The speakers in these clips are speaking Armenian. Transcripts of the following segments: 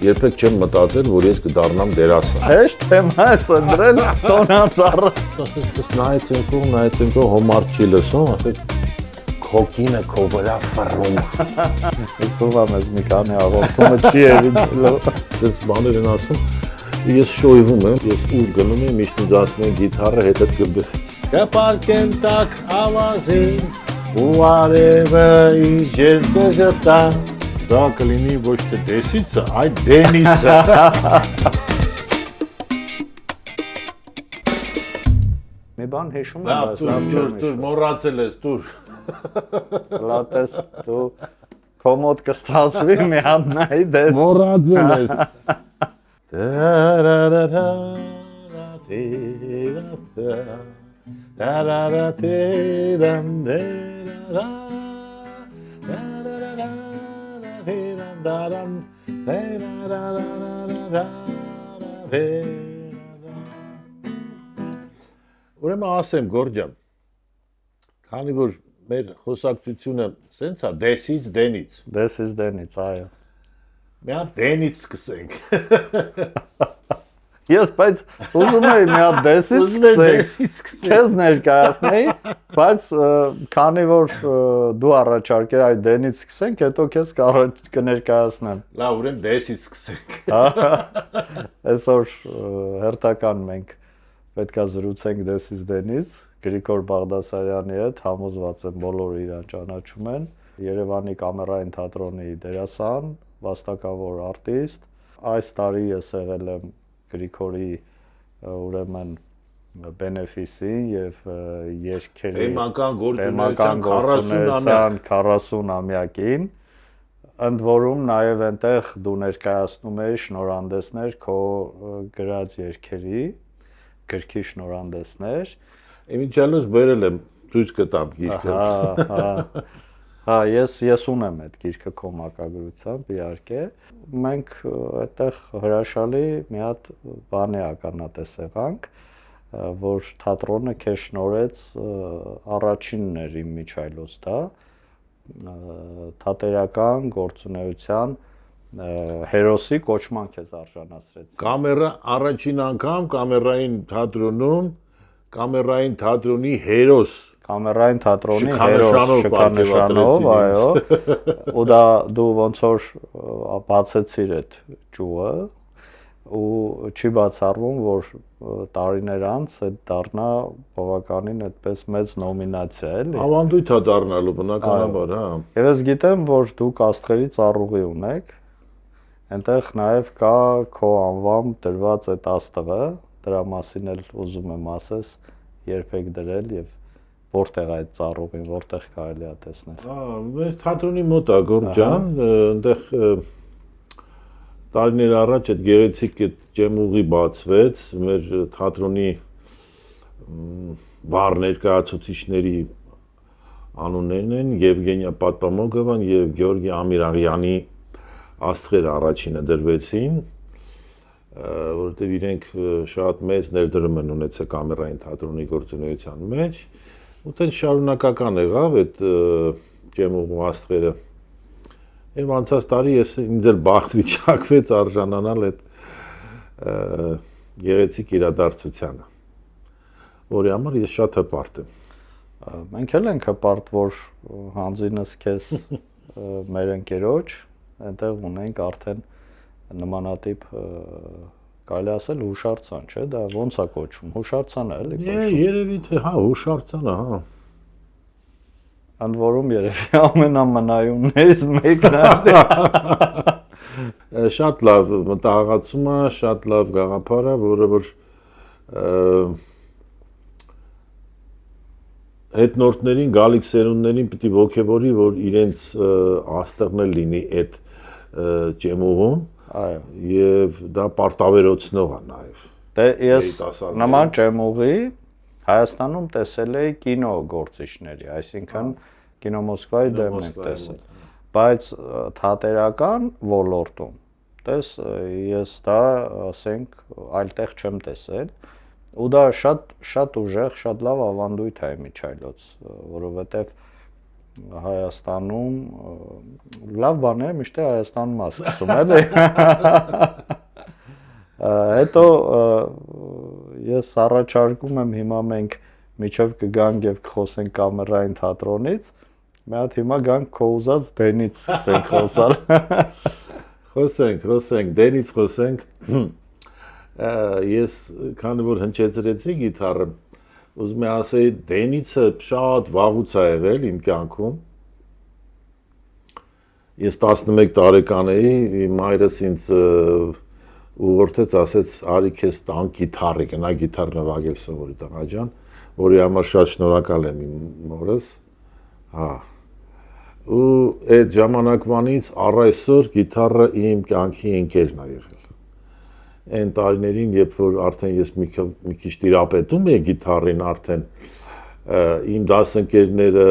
երբեք չեմ մտածել, որ ես կդառնամ դերասան։ Հեշտ թեմա է սնդրել տոնածառը։ Նայեցինքո հոմար չի լսում, ասեք քոկինը քո վրա ֆռում։ Ես թողա մեզ մի քանի հաղորդումը չի ելնելու։ Սենց բաներ են ասում, ես շոյվում եմ, ես ուր գնում եմ, միշտ ինձ ասում են գիտարը հետդ կբեր։ Կպարկեմ տակ ավազին, ու արևը ինձ երկը ժպտա։ Դա կլինի ոչ թե դեսիցը, այլ դենիցը։ Մի բան հիշում եմ, բայց լավ չեմ մոռացել ես, դուր։ Լատես դու կոմոդ կստացվի մի հատ նայի դես։ Մոռացել ես։ Ուրեմն ասեմ Գորջան, քանի որ մեր խոսակցությունը սենց է դեսից դենից։ Դեսից դենից, այո։ Մի հատ դենից սկսենք։ Ես բայց ուզում էի մի հատ դեսից սկսենք։ Քեզ ներկայացնեի, բայց քանի որ դու առաջարկել այդ դենից սկսենք, հետո քեզ կներկայացնեմ։ Լավ, ուրեմն դեսից սկսենք։ Այսօր հերթական մենք պետքա զրուցենք դեսից դենից Գրիգոր Բաղդասարյանի հետ, համոզված եմ բոլորը իրան ճանաչում են, Երևանի կամերային թատրոնի դերասան, վաստակավոր արտիստ։ Այս տարի ես եղել եմ Գրիգորի ուրեմն բենեֆիսին եւ երգերի բեմական գործունեության 40-ամյակին, ընդ որում նաեւ այնտեղ դու ներկայացնում ես շնորհանդեսներ քո գրած երգերի, գրքի շնորհանդեսներ։ Իմիջիալոս բերել եմ ցույց կտամ գիրքը։ Հա, ես ունեմ այդ գիրքը քո մակագրությամբ, իհարկե։ Մենք այդտեղ հրաշալի մի հատ բան է ականատես եղանք, որ թատրոնը քեզ շնորհեց առաջինն էր իմ միջայլոց դա թատերական գործունեության հերոսի կոչման քեզ արժանացրեց։ Կամերա առաջին անգամ կամերային թատրոնում կամերային թատրոնի հերոս կամերային թատրոնի հերոս շքանշանով, այո, ու դա դու ոնց որ բացեցիր այդ ճյուղը ու չի բացառվում, որ տարիներ անց այդ դառնա բավականին այդպես մեծ նոմինացիա, էլի։ Ավանդույթ է դառնալու բնականաբար, հա։ Եվ ես գիտեմ, որ դուք աստղերի ծառուղի ունեք, այնտեղ նաև կա քո անվամբ դրված այդ աստղը, դրա մասին էլ ուզում եմ ասես, երբեք դրել եւ որտեղ այդ ծառուղին, որտեղ կարելի է տեսնել։ Մեր թատրոնի մոտ է Գորջան, այնտեղ տարիներ առաջ այդ գեղեցիկ այդ ջեմուղի բացվեց, մեր թատրոնի վառ ներկայացուցիչների անուններն են Եվգենիա Պատպամոգովան եւ Գեորգի Ամիրաղյանի աստղերը առաջինը դրվեցին, որովհետև իրենք շատ մեծ ներդրում են ունեցել կամերային թատրոնի գործունեության մեջ, ու տենց շարունակական եղավ այդ ջեմուղու աստղերը։ Եվ անցած տարի ես ինձ էլ բախտ վիճակվեց արժանանալ այդ գեղեցիկ իրադարձությանը, որի համար ես շատ հպարտ եմ։ Մենք էլ ենք հպարտ, որ հանձինս քեզ մեր ընկերոջ այնտեղ ունենք արդեն նմանատիպ կարելի ասել հուշարձան, չէ՞, դա ոնց է կոչվում, հուշարձան է էլի կոչվում։ Երևի թե հա, հուշարձանը, հա։ Ընդ որում երևի ամենամնայուններից մեկն է։ Շատ լավ մտահղացում է, շատ լավ գաղափար է, որը որ հետնորդներին, գալիք սերունդներին պիտի ոգևորի, որ իրենց աստղն էլ լինի այդ ջեմուղում, այո, եւ դա պարտավերոցնող է նաեւ։ Դե ես նման ջեմուղի Հայաստանում տեսել էի կինոգործիչների, այսինքն կինո Մոսկվայի դեմն ենք տեսել, բայց թատերական ոլորտում ես դա ասենք այլտեղ չեմ տեսել, ու դա շատ ուժեղ, շատ լավ ավանդույթ է միջայլոց, որովհետև Հայաստանում լավ բան է, միշտ Հայաստանում է սկսում, էլի։ Հետո ես առաջարկում եմ հիմա մենք միջև կգանք եւ կխոսենք կամերային թատրոնից, մի հատ հիմա գանք քո ուզած դենից սկսենք խոսալ։ Խոսենք, դենից խոսենք։ Ես քանի որ հնչեցրեցի գիտարը, ուզում եմ ասել դենիցը շատ վաղուց է եղել իմ կյանքում։ Ես 11 տարեկան էի, մայրս ինձ ուղղորդեց, ասեց արի քեզ տան գիտարը, գնա գիտար նվագել սովորի տղա ջան, որի համար շատ շնորհակալ եմ իմ մորս։ Հա։ Ու այդ ժամանակվանից առ այսօր գիտարը իմ կյանքի ընկերն է եղել։ Այն տարիներին, երբ որ արդեն ես մի քիչ տիրապետում էի գիտարին արդեն իմ դասընկերները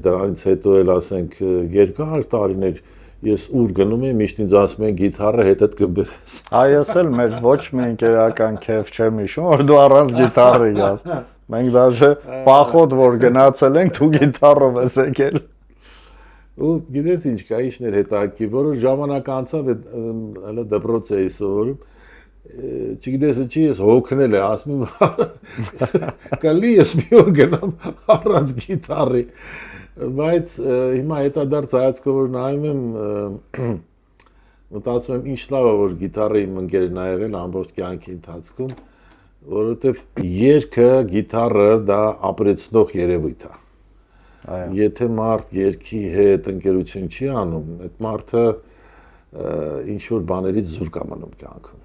դրանից հետո էլ ասենք երկար տարիներ ես ուր գնում եմ միշտ ինձ ասում են գիտարը հետդ կբերես։ Այս էլ մեր ոչ մի ընկերական քեֆ չեմ հիշում, որ դու առանց գիտարի գաս։ Մենք դաժե պախոտ որ գնացել ենք, դու գիտարով ես եկել։ Ու գիտես ինչ կա, ինչն էր հետաքրքիր, որոշ ժամանակ անցավ հələ դպրոց էի սովորում, չգիտես ինչի ես հոգնել է, ասում եմ կլի ես մի օր գնամ առանց գիտարի, բայց հիմա հետադարձ հայացքով որ նայում եմ, մտածում եմ ինչ լավ է որ գիտարը իմ ընկերն է եղել ամբողջ կյանքի ընթացքում, որովհետև երգը, գիտարը դա ապրեցնող երևույթ է։ Եթե մարդ երգի հետ ընկերություն չի անում, այդ մարդը ինչ որ բաներից զուրկ է մնում կյանքում։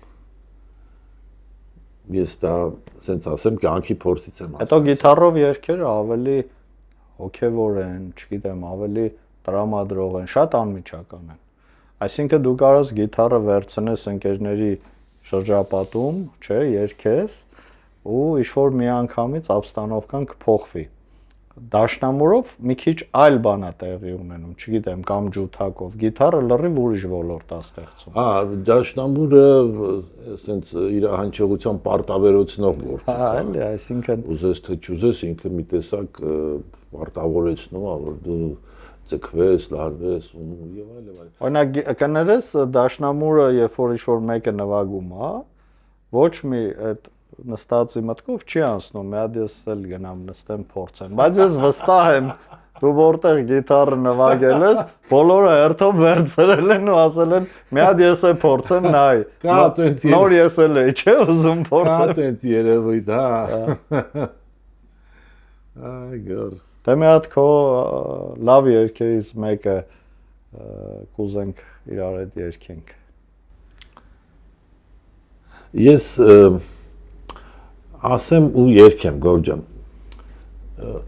Ես դա ասենց ասեմ կյանքի փորձից եմ ասում։ Հետո գիտարով երգերը ավելի հոգևոր են, չգիտեմ, ավելի տրամադրող են, շատ անմիջական են։ Այսինքն դու կարաս գիտարը վերցնես ընկերների շրջապատում, չէ, երգես ու ինչ-որ մի անգամից ապստանովկան կփոխվի։ Դաշնամուրով մի քիչ այլ բան է տեղի ունենում, չգիտեմ, կամ ջութակով։ Գիտարը լրիվ ուրիշ ոլորտ է ստեղծում։ Հա, դաշնամուրը ասենց իր հնչողության պարտավորեցնող ոլորտ է։ Հա, էլի, այսինքն ուզես թե չուզես ինքը մի տեսակ պարտավորեցնում է, որ դու ձգվես, լարվես եւ այլն։ Օրինակ կներես դաշնամուրը, երբ որ ինչ-որ մեկը նվագում է, ոչ մի այդ նստածի մտքով չի անցնում, մի հատ ես էլ գնամ նստեմ փորձեմ, բայց ես վստահ եմ դու որտեղ գիտարը նվագել ես, բոլորը հերթով վերցրել են ու ասել են մի հատ ես էլ փորձեմ նայ։ Նոր ես էլ էի, չէ՞ ուզում փորձեմ։ Կա տենց երևույթ, հա։ Այ գոր։ Դե մի հատ քո լավ երգերից մեկը կուզենք իրար հետ երգենք։ Ես ասեմ ու երգեմ Գորջան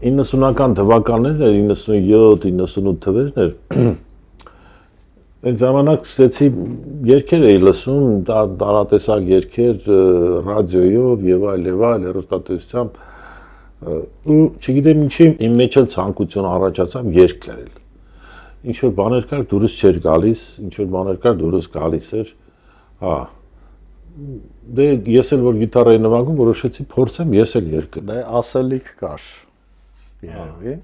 90-ական թվականներ 97-98 թվերներ այդ ժամանակ սկսեցի երգեր էի լսում տարատեսակ երգեր ռադիոյով եւ այլ հեռուստատեսությամբ ու չգիտեմ ինչի իմ մեջ էլ ցանկություն առաջացավ երգ գրել ինչ որ բաներ կար դուրս չէր գալիս ինչ որ բաներ կար դուրս գալիս էր հա Դե ես էլ որ գիտարայի նվագում որոշեցի փորձեմ ես էլ երգը։ Դե ասելիք կար երևի։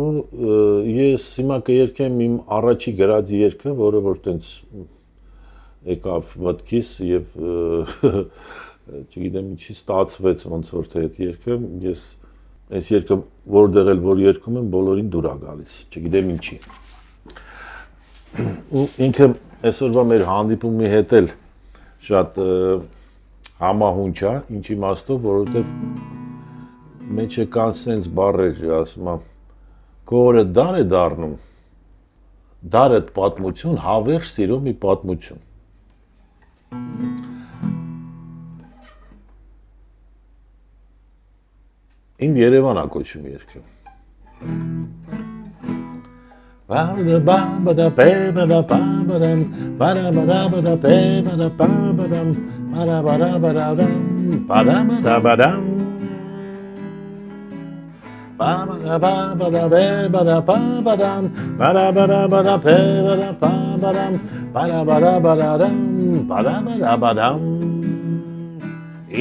Ու ես հիմա կերգեմ իմ առաջի գրած երգը, որը որ տենց եկավ մտքիս եւ չգիտեմ ինչի ստացվեց ոնց որ թե այդ երգը ես այս երգը որտեղ էլ որ երգում եմ բոլորին դուր է գալիս, չգիտեմ ինչի։ Ու ինքը այսօրվա մեր հանդիպումի հետ էլ շատ համահունչ է, ինչ իմաստով, որովհետև մեջը կան սենց բառեր, ասում եմ, քո օրը դար է դառնում, դարդ պատմություն, հավերժ սիրո մի պատմություն։ Իմ Երևան է կոչում երգը։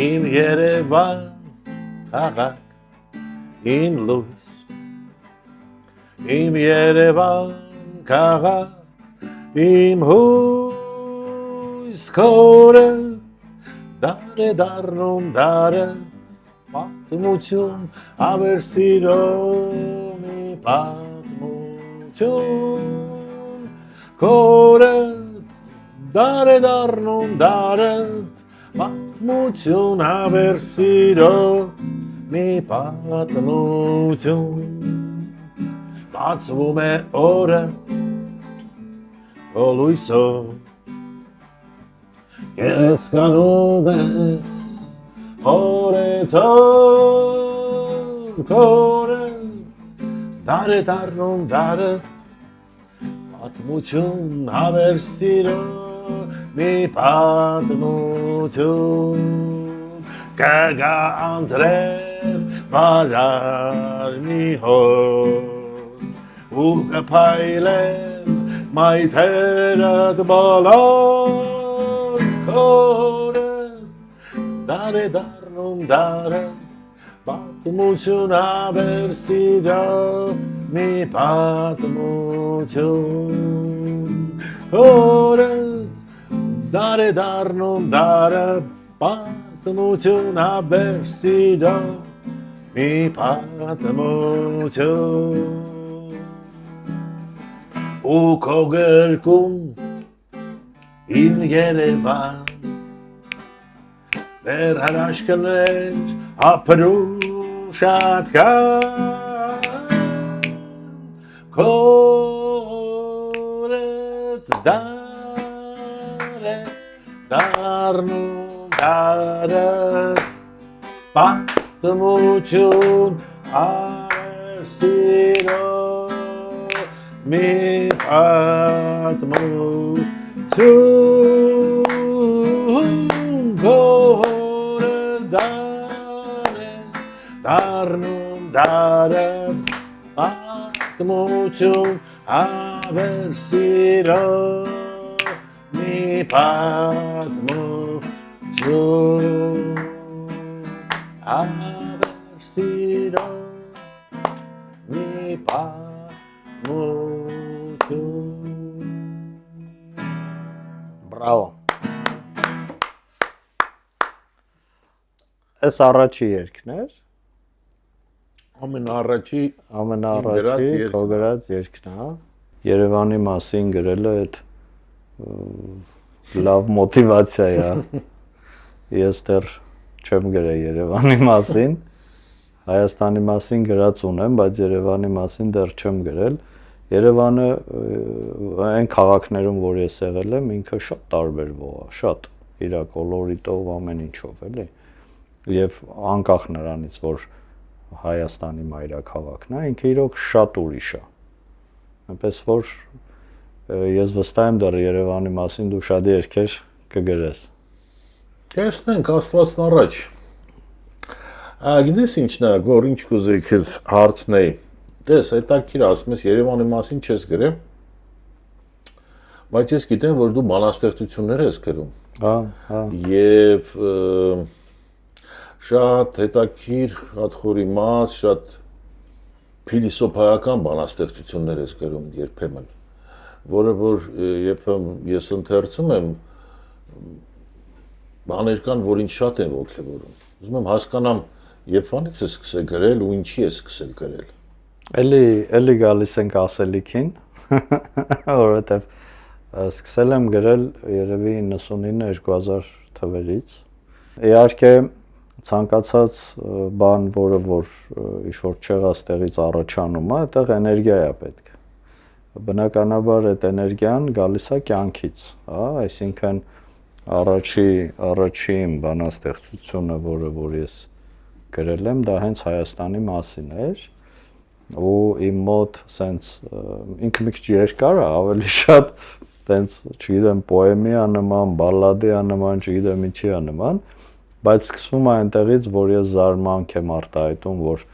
Իմ Երևան քաղաք, իմ լույս, իմ Երևան քաղաք իմ հույս քորը դար է դառնում դարը պատմություն ավերսիրո մի պատմություն քորը դար է դառնում դարը պատմություն ավերսիրո մի պատմություն բացվում է օրը Ոլույսով Ես կանում ես օրեցով կորեց դար է դառնում դարդ պատմություն հավերսիրո մի պատմություն կգա անձրև բարար մի հոր ու կփայլեն մայթերդ բոլոր քորեց դար է դառնում դարը պատմություն ավերսիրո մի պատմություն քորեց դար է դառնում դարը պատմություն ավերսիրո մի պատմություն ու քո գրկում իմ Երևան դեր հրաշքներ ապրում շատ կան քորդ դար է դառնում դարը պատմություն ավերսիրո մի պատմություն քորդ դառնում դարը պատմություն ավերսիրո մի պատմություն ավերսիրո մի պատմություն Բրավո Այս առաջի երգն էր ամենաառաջի քո գրած երգն է Երևանի մասին գրելը այդ լավ մոտիվացիա է ես դեռ չեմ գրել Երևանի մասին Հայաստանի մասին գրած ունեմ բայց Երևանի մասին դեռ չեմ գրել Երևանը այն քաղաքներում որ ես եղել եմ ինքը շատ տարբերվող է շատ իր կոլորիտով ամեն ինչով էլի եւ անկախ նրանից որ Հայաստանի մայրաքաղաքն է ինքը իրոք շատ ուրիշ է այնպես որ ես վստահ եմ դեռ Երևանի մասին դու շատ երգեր կգրես Տեսնենք Աստվածն առաջ Գիտես ինչն է որ ինչ կուզեի քեզ հարցնեի Տես հետաքրքիր ասում ես Երևանի մասին չես գրել բայց ես գիտեմ որ դու բանաստեղծություններ ես գրում հա եւ շատ հետաքրքիր շատ խորիմաց շատ փիլիսոփայական բանաստեղծություններ ես գրում երբեմն որը որ երբ ես ընթերցում եմ բաներ կան որ ինձ շատ են ոգևորում ուզում եմ հասկանամ երբանից ես սկսել գրել ու ինչի ես սկսել գրել Էլի գալիս ենք ասելիքին որովհետև սկսել եմ գրել երևի 99-2000 թվերից իհարկե ցանկացած բան որը որ ինչ-որ չեղած առաջանում է այդտեղ էներգիա է պետք բնականաբար այդ էներգիան գալիս է կյանքից հա այսինքն առաջին բանաստեղծությունը որը որ ես գրել եմ դա հենց Հայաստանի մասին էր ու իմ մոտ սենց ինքը մի քիչ երկար է ավելի շատ սենց չգիտեմ պոեմի նման բալլադի նման չգիտեմ ինչի նման բայց սկսվում է այնտեղից որ ես զարմանք եմ արտահայտում որ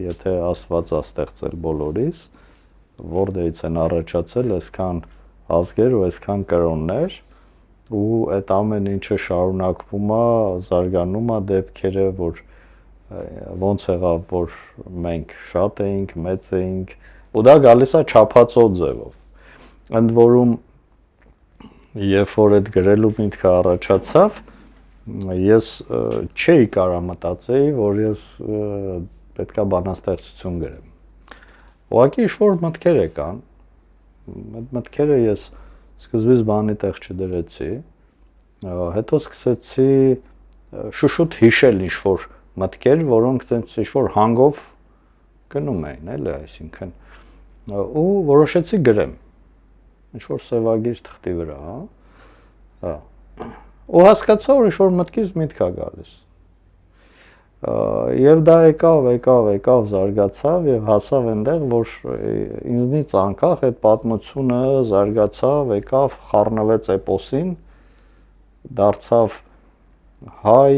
եթե Աստված է ստեղծել բոլորիս որտեղից են առաջացել այսքան ազգեր ու այսքան կրոններ ու այդ ամեն ինչը շարունակվում է զարգանում է դեպքերը որ ոնց եղավ որ մենք շատ էինք մեծ էինք ու դա գալիս է չափածո ձևով։ Ընդ որում երբ որ այդ գրելու միտքը առաջացավ, ես չէի կարող մտածեի, որ ես պետքա բանաստեղծություն գրեմ։ Ուղղակի ինչ-որ մտքեր եկան, այդ մտքերը ես սկզբից բանի տեղ չդրեցի, հետո սկսեցի շուշուտ հիշել ինչ-որ մտքեր, որոնք տենց ինչ-որ հանգով գնում էին, էլի, այսինքն, ու որոշեցի գրեմ, ինչ-որ սևագիր թղթի վրա, հա, ու հասկացա, որ ինչ-որ մտքից միտք է գալիս։ Եվ դա եկավ, զարգացավ եւ հասավ այնտեղ, որ ինձնից անկախ այդ պատմությունը զարգացավ, եկավ, խառնվեց էպոսին, դարձավ հայ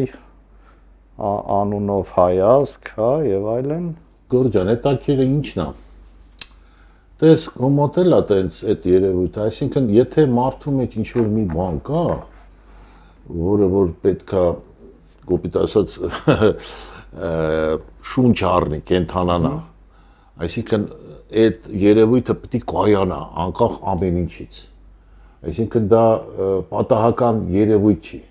անունով հայազգ, հա, եւ այլն։ Գորջան, այդ ակիրը ի՞նչն է։ Տես կոմոտել է տենց այդ երևույթը, այսինքն եթե մարդու մեջ ինչ-որ մի բան կա, որը որ պետքա կոպիտ ասած շունչ առնի, կենթանանա, այսինքն այդ երևույթը պետք է կայանա, անկախ ամեն ինչից, այսինքն դա պատահական երևույթ չի,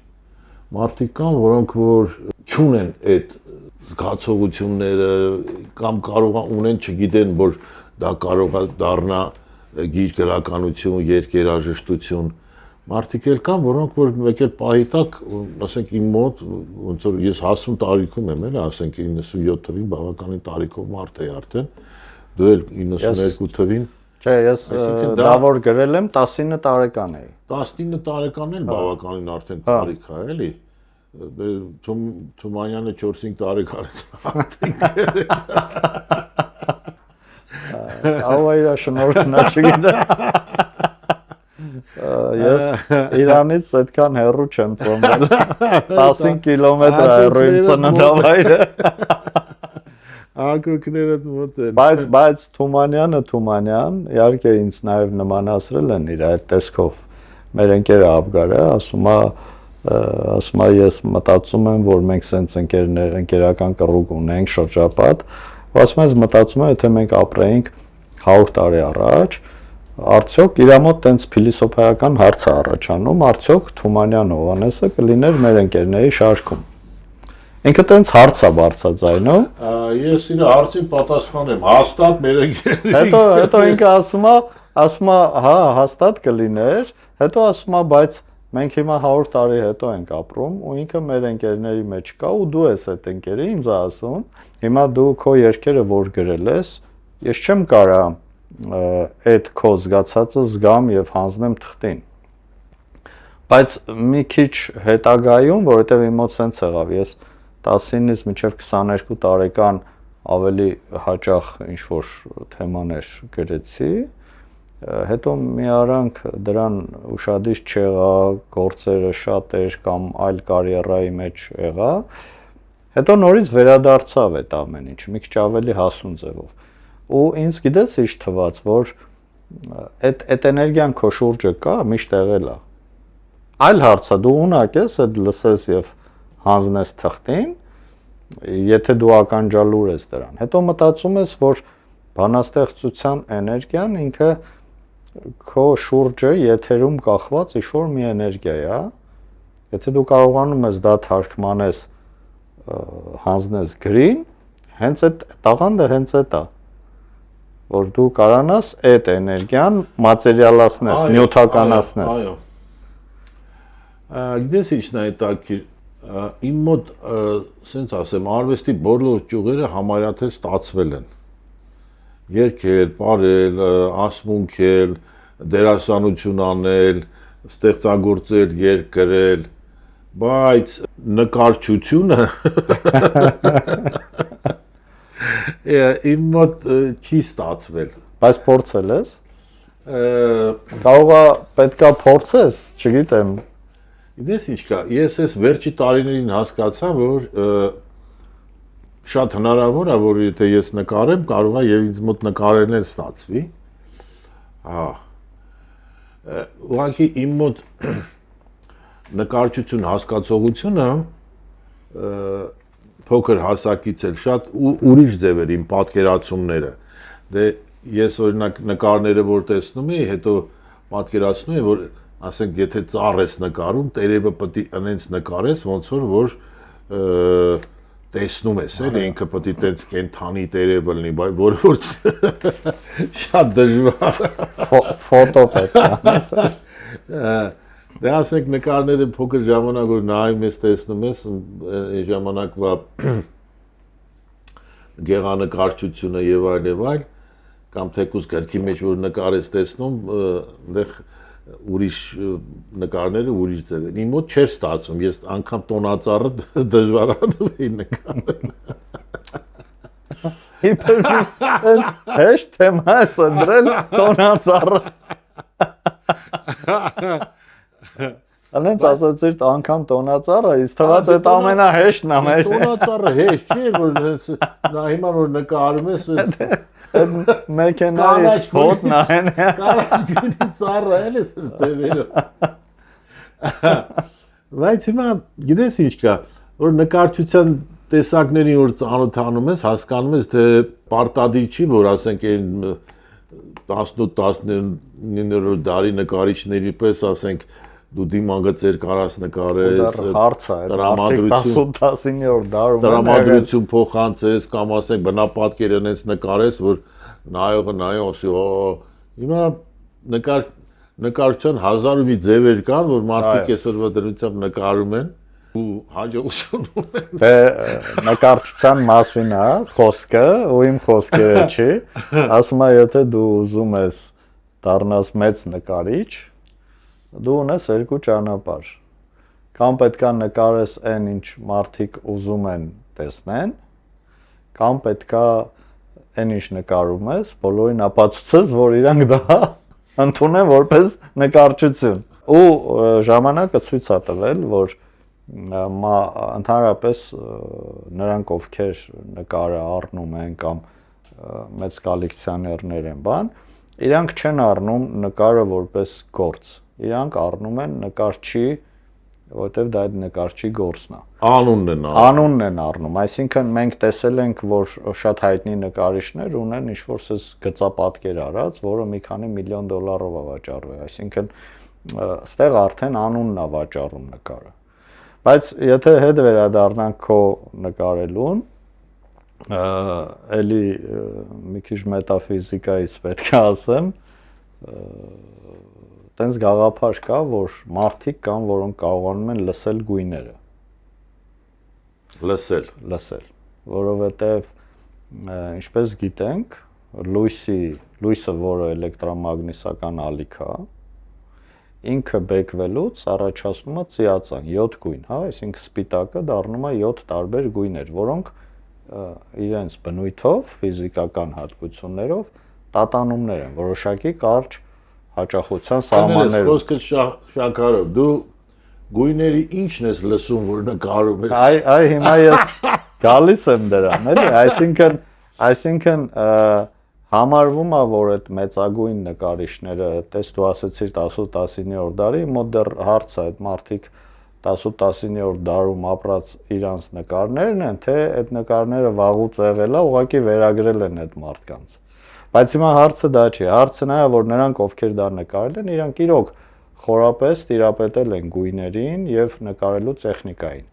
մարդիկ կան, որոնք որ չունեն այդ զգացողությունները կամ կարող ունեն, չգիտեն, որ դա կարող է դառնա գիրքերականություն, երկերաժշտություն, մարդիկ էլ կան, որոնք որ մեկ էլ պահի տակ, ասենք իմ մոտ, ոնց որ ես հասուն տարիքում եմ, էլի, ասենք 97 թվին բավականին տարիքով մարդ էի արդեն, դու էլ 92 թվին։ Չէ, ես դա որ գրել եմ 19 տարեկան էի։ 19 տարեկան էլ բավականին արդեն տարիք է, էլի։ Թումանյանը 4-5 տարի կարեց արդեն գրել։ Ավայրա շնորհքնա չգիտեմ։ Ես Իրանից այդքան հեռու չեմ ծնվել, 15 կիլոմետր հեռու իմ ծննդավայրը։ Ակրուկներդ մոտ են։ Բայց Թումանյան, իհարկե ինձ նաև նմանացրել են իր այդ տեսքով։ Մեր ընկերը Աբգարը ասում է ես մտածում եմ, որ մենք սենց ընկերական կռուկ ունենք շրջապատ, ու ասում եմ մտածում եմ, եթե մենք ապրեինք 100 տարի առաջ, արդյոք իր մոտ տենց փիլիսոփայական հարց է առաջանում, արդյոք Թումանյան Հովհաննեսը կլիներ մեր ընկերների շարքում։ Ինքը տենց հարց է բարձրաձայնում։ Ես իր հարցին պատասխանեմ, հաստատ մեր ընկերների։ Հետո ինքը ասում է, հա, հաստատ կլիներ, հետո ասում է, բայց մենք հիմա 100 տարի հետո ենք ապրում, ու ինքը մեր ընկերների մեջ կա, ու դու ես այդ ընկերը ինձ ասում, հիմա դու քո երգերը որ գրել ես, ես չեմ կարող այդ քո զգացածը զգամ եւ հանձնեմ թղթին։ Բայց մի քիչ հետագայում, որովհետեւ իմ մոտ սենց եղավ, ես 19-ից մինչև 22 տարեկան ավելի հաճախ ինչ-որ թեմաներ գրեցի, հետո մի արանք դրան ուշադիր չեղա, գործերը շատ էր կամ այլ կարիերայի մեջ եղա, հետո նորից վերադարձավ այդ ամեն ինչը, մի քիչ ավելի հասուն ձևով։ Ու ինձ գիտես ինչ թվաց, որ այդ էներգիան քո շուրջը կա, միշտ եղել է։ Այլ հարց է, դու ունակ ես այդ լսես եւ հանձնես թղթին, եթե դու ականջալուր ես դրան։ Հետո մտածում ես, որ բանաստեղծության էներգիան ինքը քո շուրջը եթերում կախված ինչ-որ մի էներգիա է։ Եթե դու կարողանում ես դա թարգմանես, հանձնես գրին, հենց այդ տաղանդը հենց այդ է, որ դու կարանաս այդ էներգիան մատերիալացնես, նյութականացնես։ Այո։ Գիտես ինչն է հետաքրքիր, իմ մոտ, սենց ասեմ, արվեստի բոլոր ճյուղերը համարյա թե ստացվել են։ Երգել, պարել, ասմունքել, դերասանություն անել, ստեղծագործել, երգ գրել, բայց նկարչությունը իմ մոտ չի ստացվել։ Բայց փորձել ես։ Կարող է պետքա փորձես, չգիտեմ։ Գիտես ինչ կա, ես այս վերջի տարիներին հասկացա, որ շատ հնարավոր է, որ եթե ես նկարեմ, կարող է եւ ինձ մոտ նկարելն էլ ստացվի։ Հա։ Ուղղակի իմ մոտ նկարչություն հասկացողությունը փոքր հասակից էլ շատ ուրիշ ձև էր իմ պատկերացումները։ Դե ես օրինակ նկարները որ տեսնում եի, հետո պատկերացնում եմ, որ ասենք եթե ծառ ես նկարում, տերևը պետք է այնց նկարես, ոնց որ տեսնում ես, էլի ինքը պետք է տենց կենթանի տերևը լինի, բայց որ շատ դժվար ֆոտո պետք է։ Դե ասենք նկարները փոքր ժամանակ որ նայում ես, տեսնում ես, այն ժամանակվա գեղանկարչությունը եւ այլ, կամ թեկուզ գրքի մեջ որ նկարես տեսնում, այնտեղ ուրիշ նկարները ուրիշ ձև են։ Իմ մոտ չէր ստացվում, ես անգամ տոնածառը դժվարանում էի նկարել։ Իբր այնց հեշտ թեմա է սնդրել տոնածառը։ Անենց ասացիր անգամ տոնածառը, իսկ թվաց այդ ամենահեշտն է մեր։ Տոնածառը հեշտ չի, որ նա հիմա որ նկարում ես մեքենայի հոտն այն է։ Կարաջ գնի ծառը էլ ես դերերով։ Բայց հիմա գիտես ինչ կա, որ նկարչության տեսակներին որ ծանոթանում ես, հասկանում ես, թե պարտադիր չի, որ ասենք այն 18-19-րդ դարի նկարիչների պես ասենք դու դիմագծեր կարաս նկարես, հարցը է, արդյոք 18-19-րդ դարում տրամադրություն փոխանցես կամ ասենք բնապատկեր այնպես նկարես, որ նայողը ասի, հիմա նկարչության հազար ու մի ձևեր կան, որ մարդիկ այսօրվա դրությամբ նկարում են ու հաջողություն ունեն։ Դե նկարչության մասին է խոսքը, ու իմ խոսքերը չի, ասում է եթե դու ուզում ես դառնաս մեծ նկարիչ, դու ունես երկու ճանապարհ։ Կամ պետքա նկարես այն ինչ մարդիկ ուզում են տեսնեն, կամ պետքա այն ինչ նկարում ես, բոլորին ապացուցես, որ իրանք դա ընդունեն որպես նկարչություն։ Ու ժամանակը ցույց է տվել, որ ընդհանրապես նրանք ովքեր նկարը առնում են կամ մեծ կոլեկցիոներներ են բան, իրանք չեն առնում նկարը որպես գործ։ Իրանք առնում են նկարչի, որտեվ դա այդ նկարչի գործն է։ Անունն են առնում, այսինքն մենք տեսել ենք, որ շատ հայտնի նկարիչներ ունեն ինչ-որ սես գծապատկեր արած, որը մի քանի միլիոն դոլարով է վաճառվել, այսինքն այստեղ արդեն անունն է վաճառում նկարը։ Բայց եթե հետ վերադառնանք քո նկարելուն, էլի մի քիչ մետաֆիզիկայից պետք է ասեմ, տենց գաղափար կա, որ մարդիկ կան, որոնք կարողանում են լսել գույները։ Լսել, որովհետև ինչպես գիտենք, լույսը, որը էլեկտրամագնիսական ալիք է, ինքը բեկվելուց առաջացնում է ծիածան, 7 գույն, հա, այսինքն սպիտակը դառնում է 7 տարբեր գույներ, որոնք իրենց բնույթով, ֆիզիկական հատկություններով տատանումներ են, որոշակի կարճ հաճախության սահմաններով։ Խոսքը շաքարով, դու գույների ինչն ես լսում, որ նկարում ես։ Այ հիմա ես գալիս եմ դրան, էլի, այսինքն համարվում է, որ այդ մեծագույն նկարիչները, տես դու ասեցիր 18-19-րդ դարի, մոտ դեռ հարց է, այդ մարդիկ 18-19-րդ դարում ապրած իրանց նկարներն են, թե այդ նկարները վաղուց եղել է, ուղղակի վերագրել են այդ մարդկանց։ Բայց հիմա հարցը դա չի, հարցը նա է, որ նրանք ովքեր դա նկարել են, իրանք իրոք խորապես տիրապետել են գույներին եւ նկարելու տեխնիկային։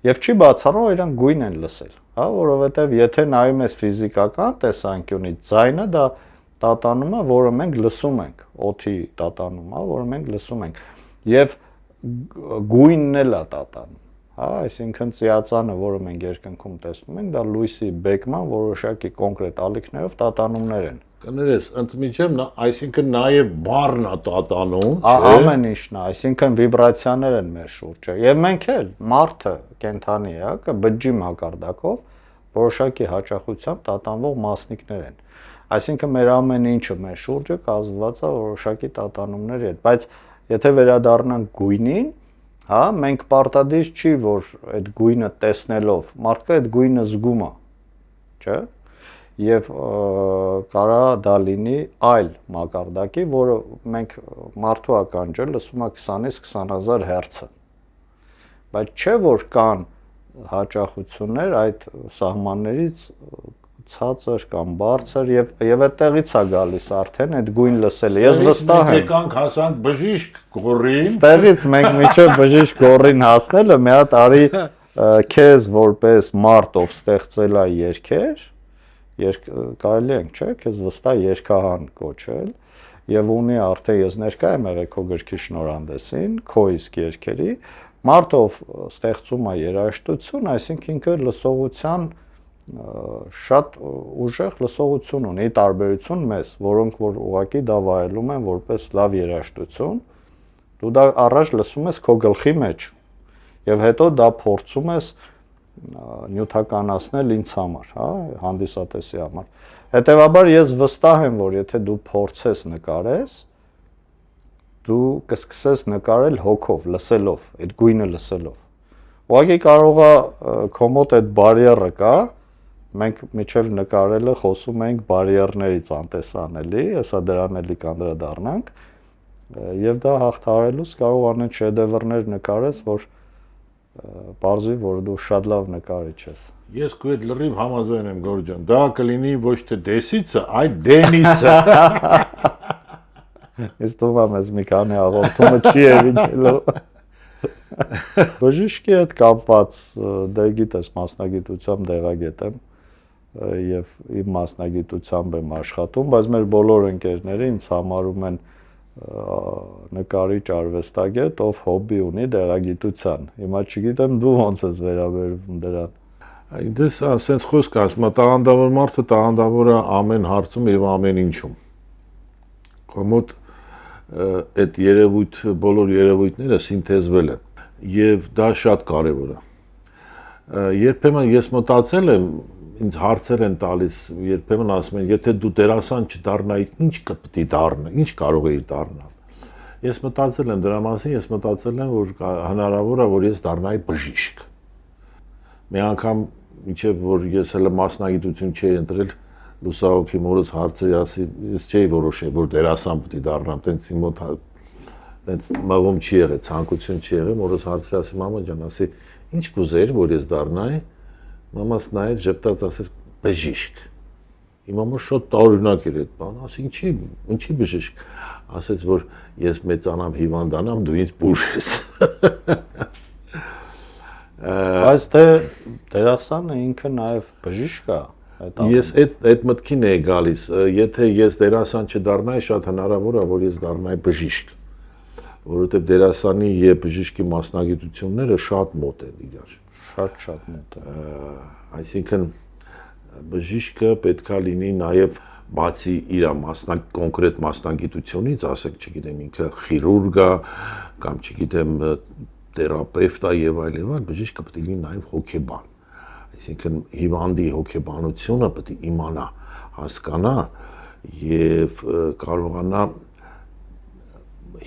Եվ չի բացառում, որ իրանք գույն են լսել, հա, որովհետեւ եթե նայում ես ֆիզիկական տեսանկյունից, ձայնը դա տատանում է, որը մենք լսում ենք, օդի տատանում է, որը մենք լսում ենք։ Եվ գույնն էլ է տատանում, հա, այսինքն ծիածանը, որը մենք երկնքում տեսնում ենք, դա լույսի բեկման որոշակի կոնկրետ ալիքներով տատանումներ են։ Կներես, ընդմիջեմ, այսինքն նաև բառն է տատանում, ամեն ինչն է, այսինքն վիբրացիաներ են մեր շուրջը։ Եվ մենք էլ մարդը կենթանի է, բջջի մակարդակով որոշակի հաճախությամբ տատանվող մասնիկներ են։ Այսինքն մեր ամեն ինչը մեր շուրջը կազմված է որոշակի տատանումների հետ, բայց եթե վերադառնանք գույնին, հա, մենք պարտադիր չի, որ այդ գույնը տեսնելով, մարդկը այդ գույնը զգում է, չէ՞։ Եվ կարա դա լինի այլ մակարդակի, որը մենք մարդու ականջը լսում է 20-ից 20,000 հերցը։ Բայց չէ որ կան հաճախություններ այդ սահմաններից ցածր կամ բարձր եւ այդտեղից է գալիս արդեն այդ գույն լսելը։ Ես վստահ եմ։ Եկանք հասանք բժիշկ գորին։ Ստեղից մենք միջև բժիշկ գորին հասնելը մի հատ արի քեզ որպես մարդ ով ստեղծել է երգեր, կարելի է, չէ՞, քեզ վստահ երգահան կոչել եւ ունի արդեն ես ներկա եմ եղել քո գրքի շնորհանդեսին, քո իսկ երգերի, մարդ ով ստեղծում է երաժշտություն, այսինքն ինքը լսողության շատ ուժեղ լսողություն ունի, տարբերություն մեզ, որոնք որ ուղղակի դա վայելում են որպես լավ երաժշտություն, դու դա առաջ լսում ես քո գլխի մեջ եւ հետո դա փորձում ես նյութականացնել ինձ համար, հա, հանդիսատեսի համար։ Հետևաբար ես վստահ եմ, որ եթե դու փորձես նկարես, դու կսկսես նկարել հոգով, լսելով, այդ գույնը լսելով։ Ուղղակի կարող է քո մոտ այդ բարիերը կա, մենք միջև նկարելը խոսում ենք բարիերներից անտեսանելի, հեսա դրան էլի կանդրադառնանք, եւ դա հաղթահարելուց կարող անեն շեդևրներ նկարես, որ պարզվի, որ դու շատ լավ նկարիչ ես։ Ես քո հետ լրիվ համաձայն եմ, Գորգ ջան, դա կլինի ոչ թե դեսիցը, այլ դենիցը։ Ես թվում եմ մի քանի հաղորդումը չի եղել։ Բժիշկի հետ կապված դե գիտես մասնագիտությամբ դեղագետ եմ եւ իմ մասնագիտությամբ եմ աշխատում, բայց մեր բոլոր ընկերները ինձ համարում են նկարիչ արվեստագետ, ով հոբբի ունի դեղագիտության։ Հիմա չգիտեմ դու ոնց ես վերաբերվում դրան։ Այնտես ասենց խոսք ասում, տաղանդավոր մարդը տաղանդավոր է ամեն հարցում եւ ամեն ինչում։ Կոմոդ այդ երևույթ, բոլոր երևույթները սինթեզվել են եւ դա շատ կարեւոր է։ Երբեմն ես մտածել եմ, ինձ հարցեր են տալիս, երբեմն ասում են, եթե դու դերասան չդառնայի, ինչ կպետք դառնա, ինչ կարող էիր դառնալ։ Ես մտածել եմ դրա մասին, ես մտածել եմ, որ հնարավոր է, որ ես դառնայի բժիշկ։ Մի անգամ մինչև որ ես հələ մասնագիտություն չէի ընտրել, լուսահոգի մորս հարցրի, ասի, ես չէի որոշել, որ դերասան պետք է դառնամ, տենց իմ մոտ տենց մաղում չի եղել, ցանկություն չի եղել, մորս հարցրի, ասի, մամա ջան, ասի, ինչ կուզեիր, որ ես դառնայի։ Մամաս նայեց, ժպտաց, ասեց բժիշկ։ Իմ համար շատ տարօրինակ էր այդ բանը, ասի ինչի բժիշկ, ասեց որ ես մեծանամ հիվանդանամ, դու ինձ բուժես։ Բայց դե դերասանը ինքը նաև բժիշկ է։ Ես այդ մտքին էի գալիս, եթե ես դերասան չդառնայի, շատ հնարավոր է, որ ես դառնայի բժիշկ, որովհետև դերասանի եւ բժիշկի մասնագիտությունները շատ մոտ են իրար։ Շատ մոտ է։ Այսինքն բժիշկը պետքա լինի նաև բացի իր կոնկրետ մասնագիտությունից, ասենք, չգիտեմ, ինքը խիրուրգ է կամ չգիտեմ թերապևտ է եւ այլ, բժիշկը պետք է լինի նաև հոգեբան։ Այսինքն հիվանդի հոգեբանությունը պետք է իմանա, հասկանա եւ կարողանա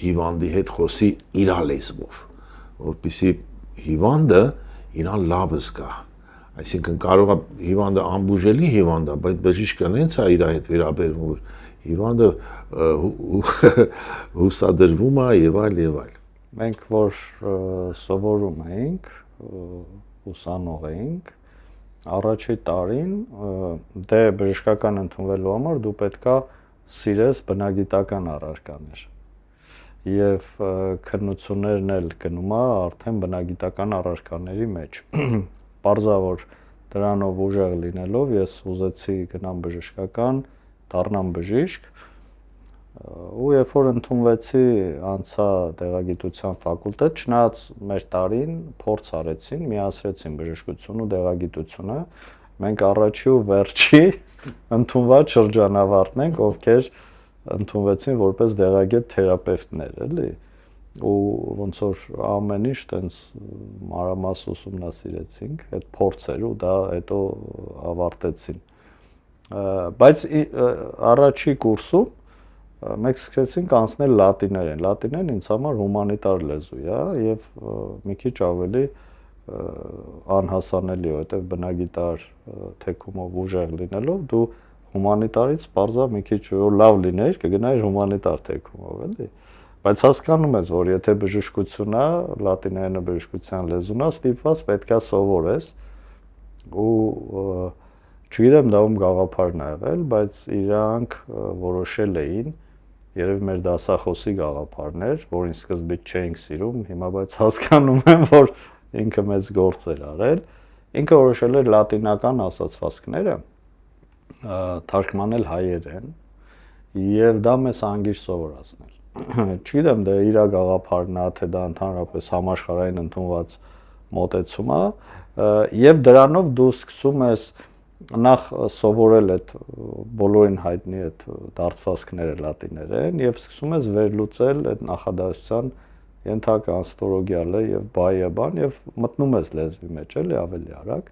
հիվանդի հետ խոսի իր լեզվով, որպեսզի հիվանդը իրան լավը զգա։ Այսինքն կարող է հիվանդը անբուժելի հիվանդ է, բայց բժիշկը նենց է իր հետ վերաբերվում, որ հիվանդը հուսադրվում է եւ այլ եւ այլ։ Մենք որ սովորում էինք, ուսանող էինք, առաջի տարին դե բժշկական ընդունվելու համար դու պետքա սիրես բնագիտական առարկաներ։ Եվ քննություններն էլ գնում է արդեն բնագիտական առարկաների մեջ։ Պարզավոր դրանով ուժեղ լինելով ես ուզեցի գնամ բժշկական, դառնամ բժիշկ, ու երբ որ ընդունվեցի անցա դեղագիտության ֆակուլտետ, չնայած մեր տարին փորձ արեցին, միացրեցին բժշկություն ու դեղագիտությունը, մենք առաջի ու վերջի ընդունված շրջանավարտն ենք, ովքեր ընդունվեցին որպես դեղագետ թերապևտներ, էլի, ու ոնց որ ամեն ինչ տենց մանրամաս ուսումնասիրեցինք, այդ փորձեր ու դա հետո ավարտեցին։ Բայց առաջի կուրսում մենք սկսեցինք անցնել լատիներեն։ Լատիներն ինձ համար հումանիտար լեզու է եւ մի քիչ ավելի անհասանելի է, որովհետեւ բնագիտար թեկումով ուժեղ լինելով դու հումանիտարից բարձր մի քիչ որ լավ լիներ, կգնայիր հումանիտար թեկումով, էլի։ Բայց հասկանում ես, որ եթե բժշկությունն է, լատիներենը բժշկության լեզուն է, ստիպված պետքա սովորես ու Չգիտեմ դա ում գաղափարն ա եղել, բայց իրանք որոշել էին, երևի մեր դասախոսի գաղափարն էր, որին սկզբից չէինք սիրում, հիմա բայց հասկանում եմ, որ ինքը մեծ գործ էր արել։ Ինքը որոշել էր լատինական ասացվածքները թարգմանել հայերեն եւ դա մեզ անգիր սովորացնել։ Չգիտեմ դա իր գաղափարն է, թե դա ընդհանրապես համաշխարհային ընդունված մոտեցում է, եւ դրանով դու սկսում ես նախ սովորել այդ բոլորին հայտնի այդ դարձվածքները լատիներեն եւ սկսում ես վերլուծել այդ նախադասության ենթակա անստորոգյալը եւ բայաբան եւ մտնում ես լեզվի մեջ էլի ավելի արագ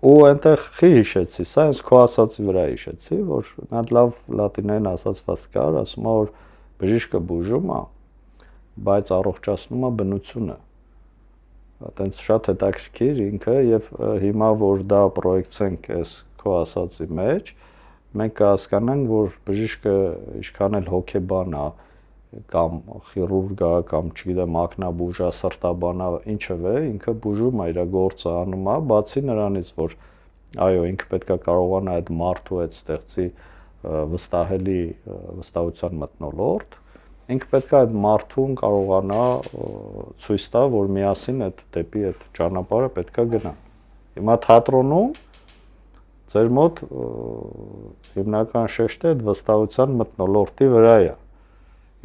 ու այնտեղ խի հիշեցի, սա ինձ քո ասացի վրա հիշեցի, որ նա լավ լատիներեն ասացված կար, ասում է որ բժիշկը բուժում է, բայց առողջացնում է բնությունը։ Այտենց շատ հետաքրքիր ինքը եւ հիմա որ դա պրոյեկցենք այս քո ասացի մեջ, մենք կհասկանանք, որ բժիշկը ինչքան էլ հոգեբան է կամ խիրուրգ է կամ չգիտեմ ակնաբուժ է, սրտաբան է, ինչևէ, ինքը բուժում է, իր գործը անում է, բացի նրանից, որ այո, ինքը պետք է կարողանա այդ մարդու այդ ստեղծի վստահելի վստահության մթնոլորտ, ինքը պետք է այդ մարդուն կարողանա ցույց տա, որ միասին այդ դեպի այդ ճանապարհը պետք է գնա։ Հիմա թատրոնում ձեր մոտ հիմնական շեշտը այդ վստահության մթնոլորտի վրա է։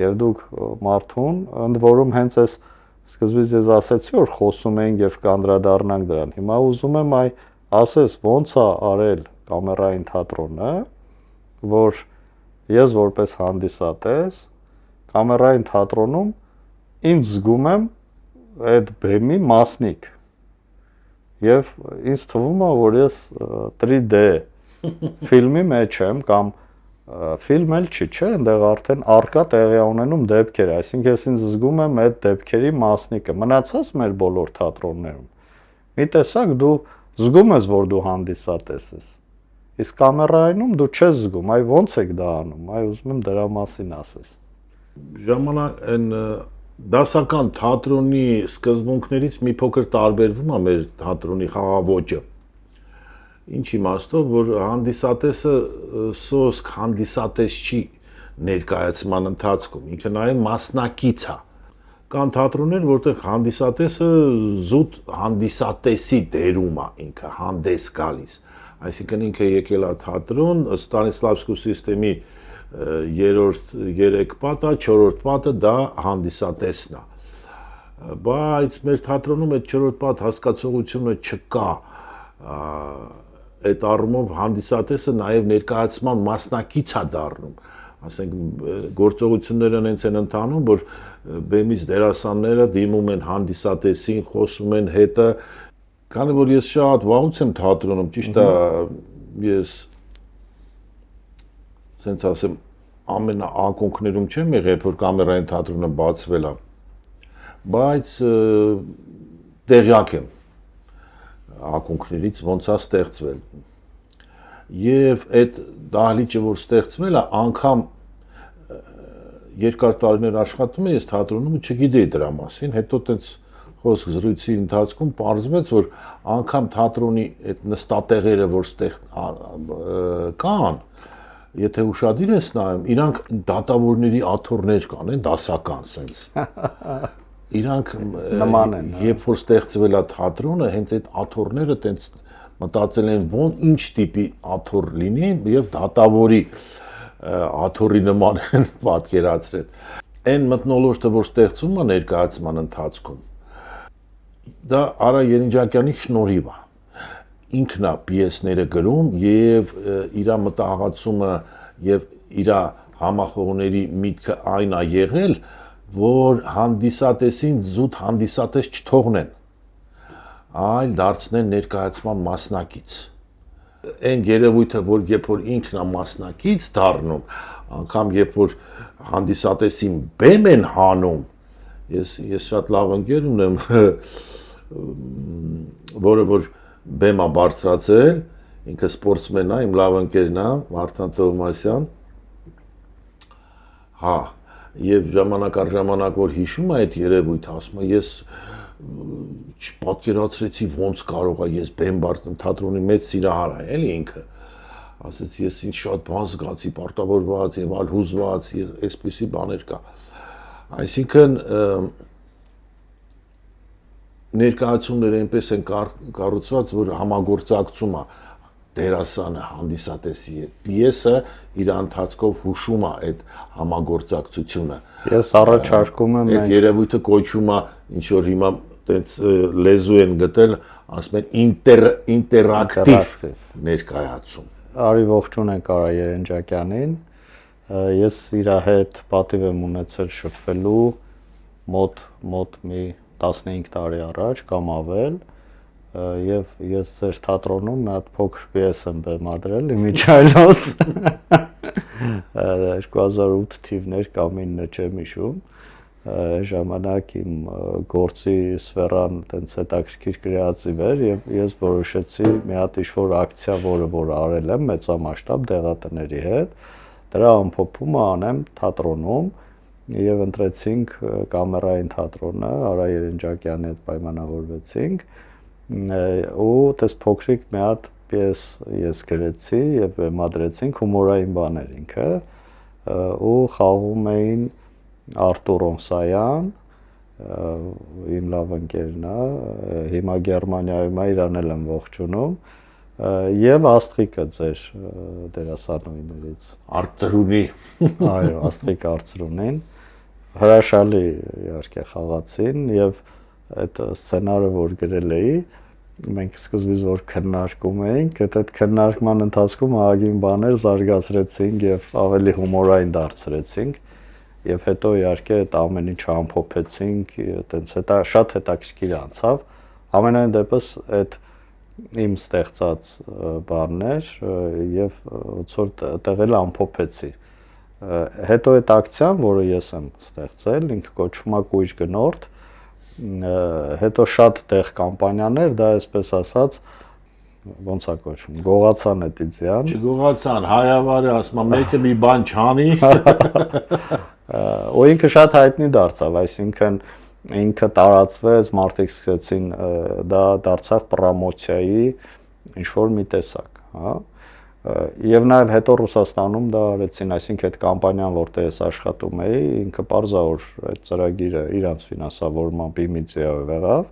Եվ դուք մարդուն, ընդ որում հենց այս սկզբից ես ասացի, որ խոսում ենք եւ կանդրադառնանք դրան։ Հիմա ուզում եմ ասես ոնց է արել կամերային թատրոնը, որ ես որպես հանդիսատես կամերային թատրոնում ինձ զգում եմ այդ բեմի մասնիկ։ Եվ ինձ թվում է, որ ես 3D ֆիլմի մեջ եմ կամ ֆիլմ էլ չի, չէ, այնտեղ արդեն արկա տեղի ունենում դեպքեր, այսինքն ես ինձ զգում եմ այդ դեպքերի մասնիկը։ Մնացած մեր բոլոր թատրոններում մի տեսակ դու զգում ես, որ դու հանդիսատես ես։ Իսկ կամերայինում դու չես զգում, այ ո՞նց եք դա անում, այ ուզում եմ դրա մասին ասես։ Ժամանակ այն դասական թատրոնի սկզբունքներից մի փոքր տարբերվում է մեր թատրոնի խաղաոճը։ Ինչ իմաստով, որ հանդիսատեսը սոսկ հանդիսատես չի ներկայացման ընթացքում, ինքը նաև մասնակից է։ Կան թատրոններ, որտեղ հանդիսատեսը զուտ հանդիսատեսի դերում է, ինքը հանդես գալիս։ Այսինքն ինքը եկել է թատրոն, Ստանիսլավսկու սիստեմի 3-րդ 3 պատը, 4-րդ պատը դա հանդիսատեսն է։ Բայց մեր թատրոնում այդ 4-րդ պատ հասկացողությունը չկա։ Այդ առումով հանդիսատեսը նաև ներկայացման մասնակից է դառնում։ Ասենք գործողությունները հենց են ընթանում, որ բեմից դերասանները դիմում են հանդիսատեսին, խոսում են հետը, քանի որ ես շատ վաղուց եմ թատրոնում, ճիշտ է, ես ասենց ասեմ ամենաակունքներում չեմ եղել, որ կամերային թատրոնը բացվել է, բայց տեղյակ եմ ակունքներից ոնց է ստեղծվել։ Եվ այդ դահլիճը, որ ստեղծվել է, անգամ երկար տարիներ աշխատում եմ ես թատրոնում ու չգիտեի դրա մասին, հետո տենց խոսք զրույցի ընթացքում պարզվեց, որ անգամ թատրոնի այդ նստատեղերը, որ կան, եթե ուշադիր ես նայում, իրանք դատավորների աթոռներ կան, դասական sense։ Իրանք նման են, երբ որ ստեղծվել է թատրոնը, հենց այդ աթոռները տենց մտածել են ոնց ինչ տիպի աթոռ լինի եւ դատավորի աթոռի նման են պատկերացրել։ Այն մթնոլորտը, որ ստեղծվում է ներկայացման ընթացքում, դա Արա Երնջակյանի շնորհիվ է։ Ինքն է պիեսները գրում եւ իր մտահղացումը եւ իր համախոհների միտքը այն է եղել, որ հանդիսատեսին զուտ հանդիսատես չթողնեն, այլ դարձնեն ներկայացման մասնակից։ Այն երևույթը, որ երբ որ ինքն է մասնակից դառնում, անգամ երբ որ հանդիսատեսին բեմ են հանում, ես շատ լավ ընկեր ունեմ, որը որ բեմ է բարձրացել, ինքը սպորտսմեն է, իմ լավ ընկերն է, Վարդան Տովմասյան, հա, եւ ժամանակ առ ժամանակ որ հիշում է այդ երևույթը, ասում է ես չպատկերացրեցի ոնց կարող է ես բեմ բարձր թատրոնի մեծ սիրահար է, էլի ինքը։ Ասեց ես ինձ շատ բան զգացի, պարտավորված եւ այլ հուզված, այսպիսի բաներ կա։ Այսինքն ներկայացումները այնպես են կառուցված, որ համագործակցում է դերասանը հանդիսատեսի հետ։ Պիեսը իր ընթացքով հուշում է այդ համագործակցությունը։ Ես առաջարկում եմ այդ երևույթը կոչվում է ինչ որ հիմա տենց լեզու են գտել, ասում են ինտերակտիվ ներկայացում։ Արի ողջունենք Արա Երենջակյանին։ Ես իր հետ պատիվ եմ ունեցել շփվելու մոտ մի 15 տարի առաջ կամ ավել, եւ ես ձեր թատրոնում մի հատ փոքր պիես եմ բեմադրել իմիջայլոց 2008 թիվներ կամ 9 չեմ հիշում, ժամանակ իմ գործի սֆերան տենց հետաքրքիր կրեատիվ էր եւ ես որոշեցի մի հատ ինչ-որ ակցիա, որ արել եմ մեծամասշտաբ դեղատների հետ, դրա ամփոփումը անեմ թատրոնում եւ ընտրեցինք կամերային թատրոնը, Արա Երենջակյանի հետ պայմանավորվեցինք ու տես փոքրիկ մի հատ պիես ես գրեցի եւ բեմադրեցինք հումորային բաներ ինքը ու խաղում էին Արտուր Օնսայան, իմ լավ ընկերն է, հիմա Գերմանիայում է, իրան էլ եմ ողջունում, եւ Աստղիկը ձեր դերասանուհիներից Արծրունի։ Այո, Աստղիկ Արծրունին հրաշալի իհարկե խաղացին եւ այդ սցենարը որ գրել էի մենք սկզբից որ քննարկում էինք այդ քննարկման ընթացքում ահագին բաներ զարգացրեցինք եւ ավելի հումորային դարձրեցինք եւ հետո իհարկե այդ ամեն ինչ ամփոփեցինք այտենց հետա շատ հետաքրքիր անցավ ամենայն դեպս այդ իմ ստեղծած բաններ եւ ոնց որ տեղել ամփոփեցի հետո այդ ակցիան, որը ես եմ ստեղծել, ինքը կոչվում է Կույր գնորդ, հետո շատ տեղ կամպանիաներ, դա այսպես ասած, ոնց է կոչվում, գողացան էդիցիան։ Չգողացան, հայավարը ասում է, մեկը մի բան չանի։ Ու ինքը շատ հայտնի դարձավ, այսինքն ինքը տարածվեց, մարդիկ սկսեցին, դա դարձավ պրոմոցիայի ինչ-որ մի տեսակ, հա։ Եվ նաև հետո Ռուսաստանում դա արեցին, այսինքն այդ կամպանիան, որտեղ ես աշխատում էի, ինքը պարզա որ այդ ծրագիրը իրանց ֆինանսավորմամբ իմիջիայով եղավ,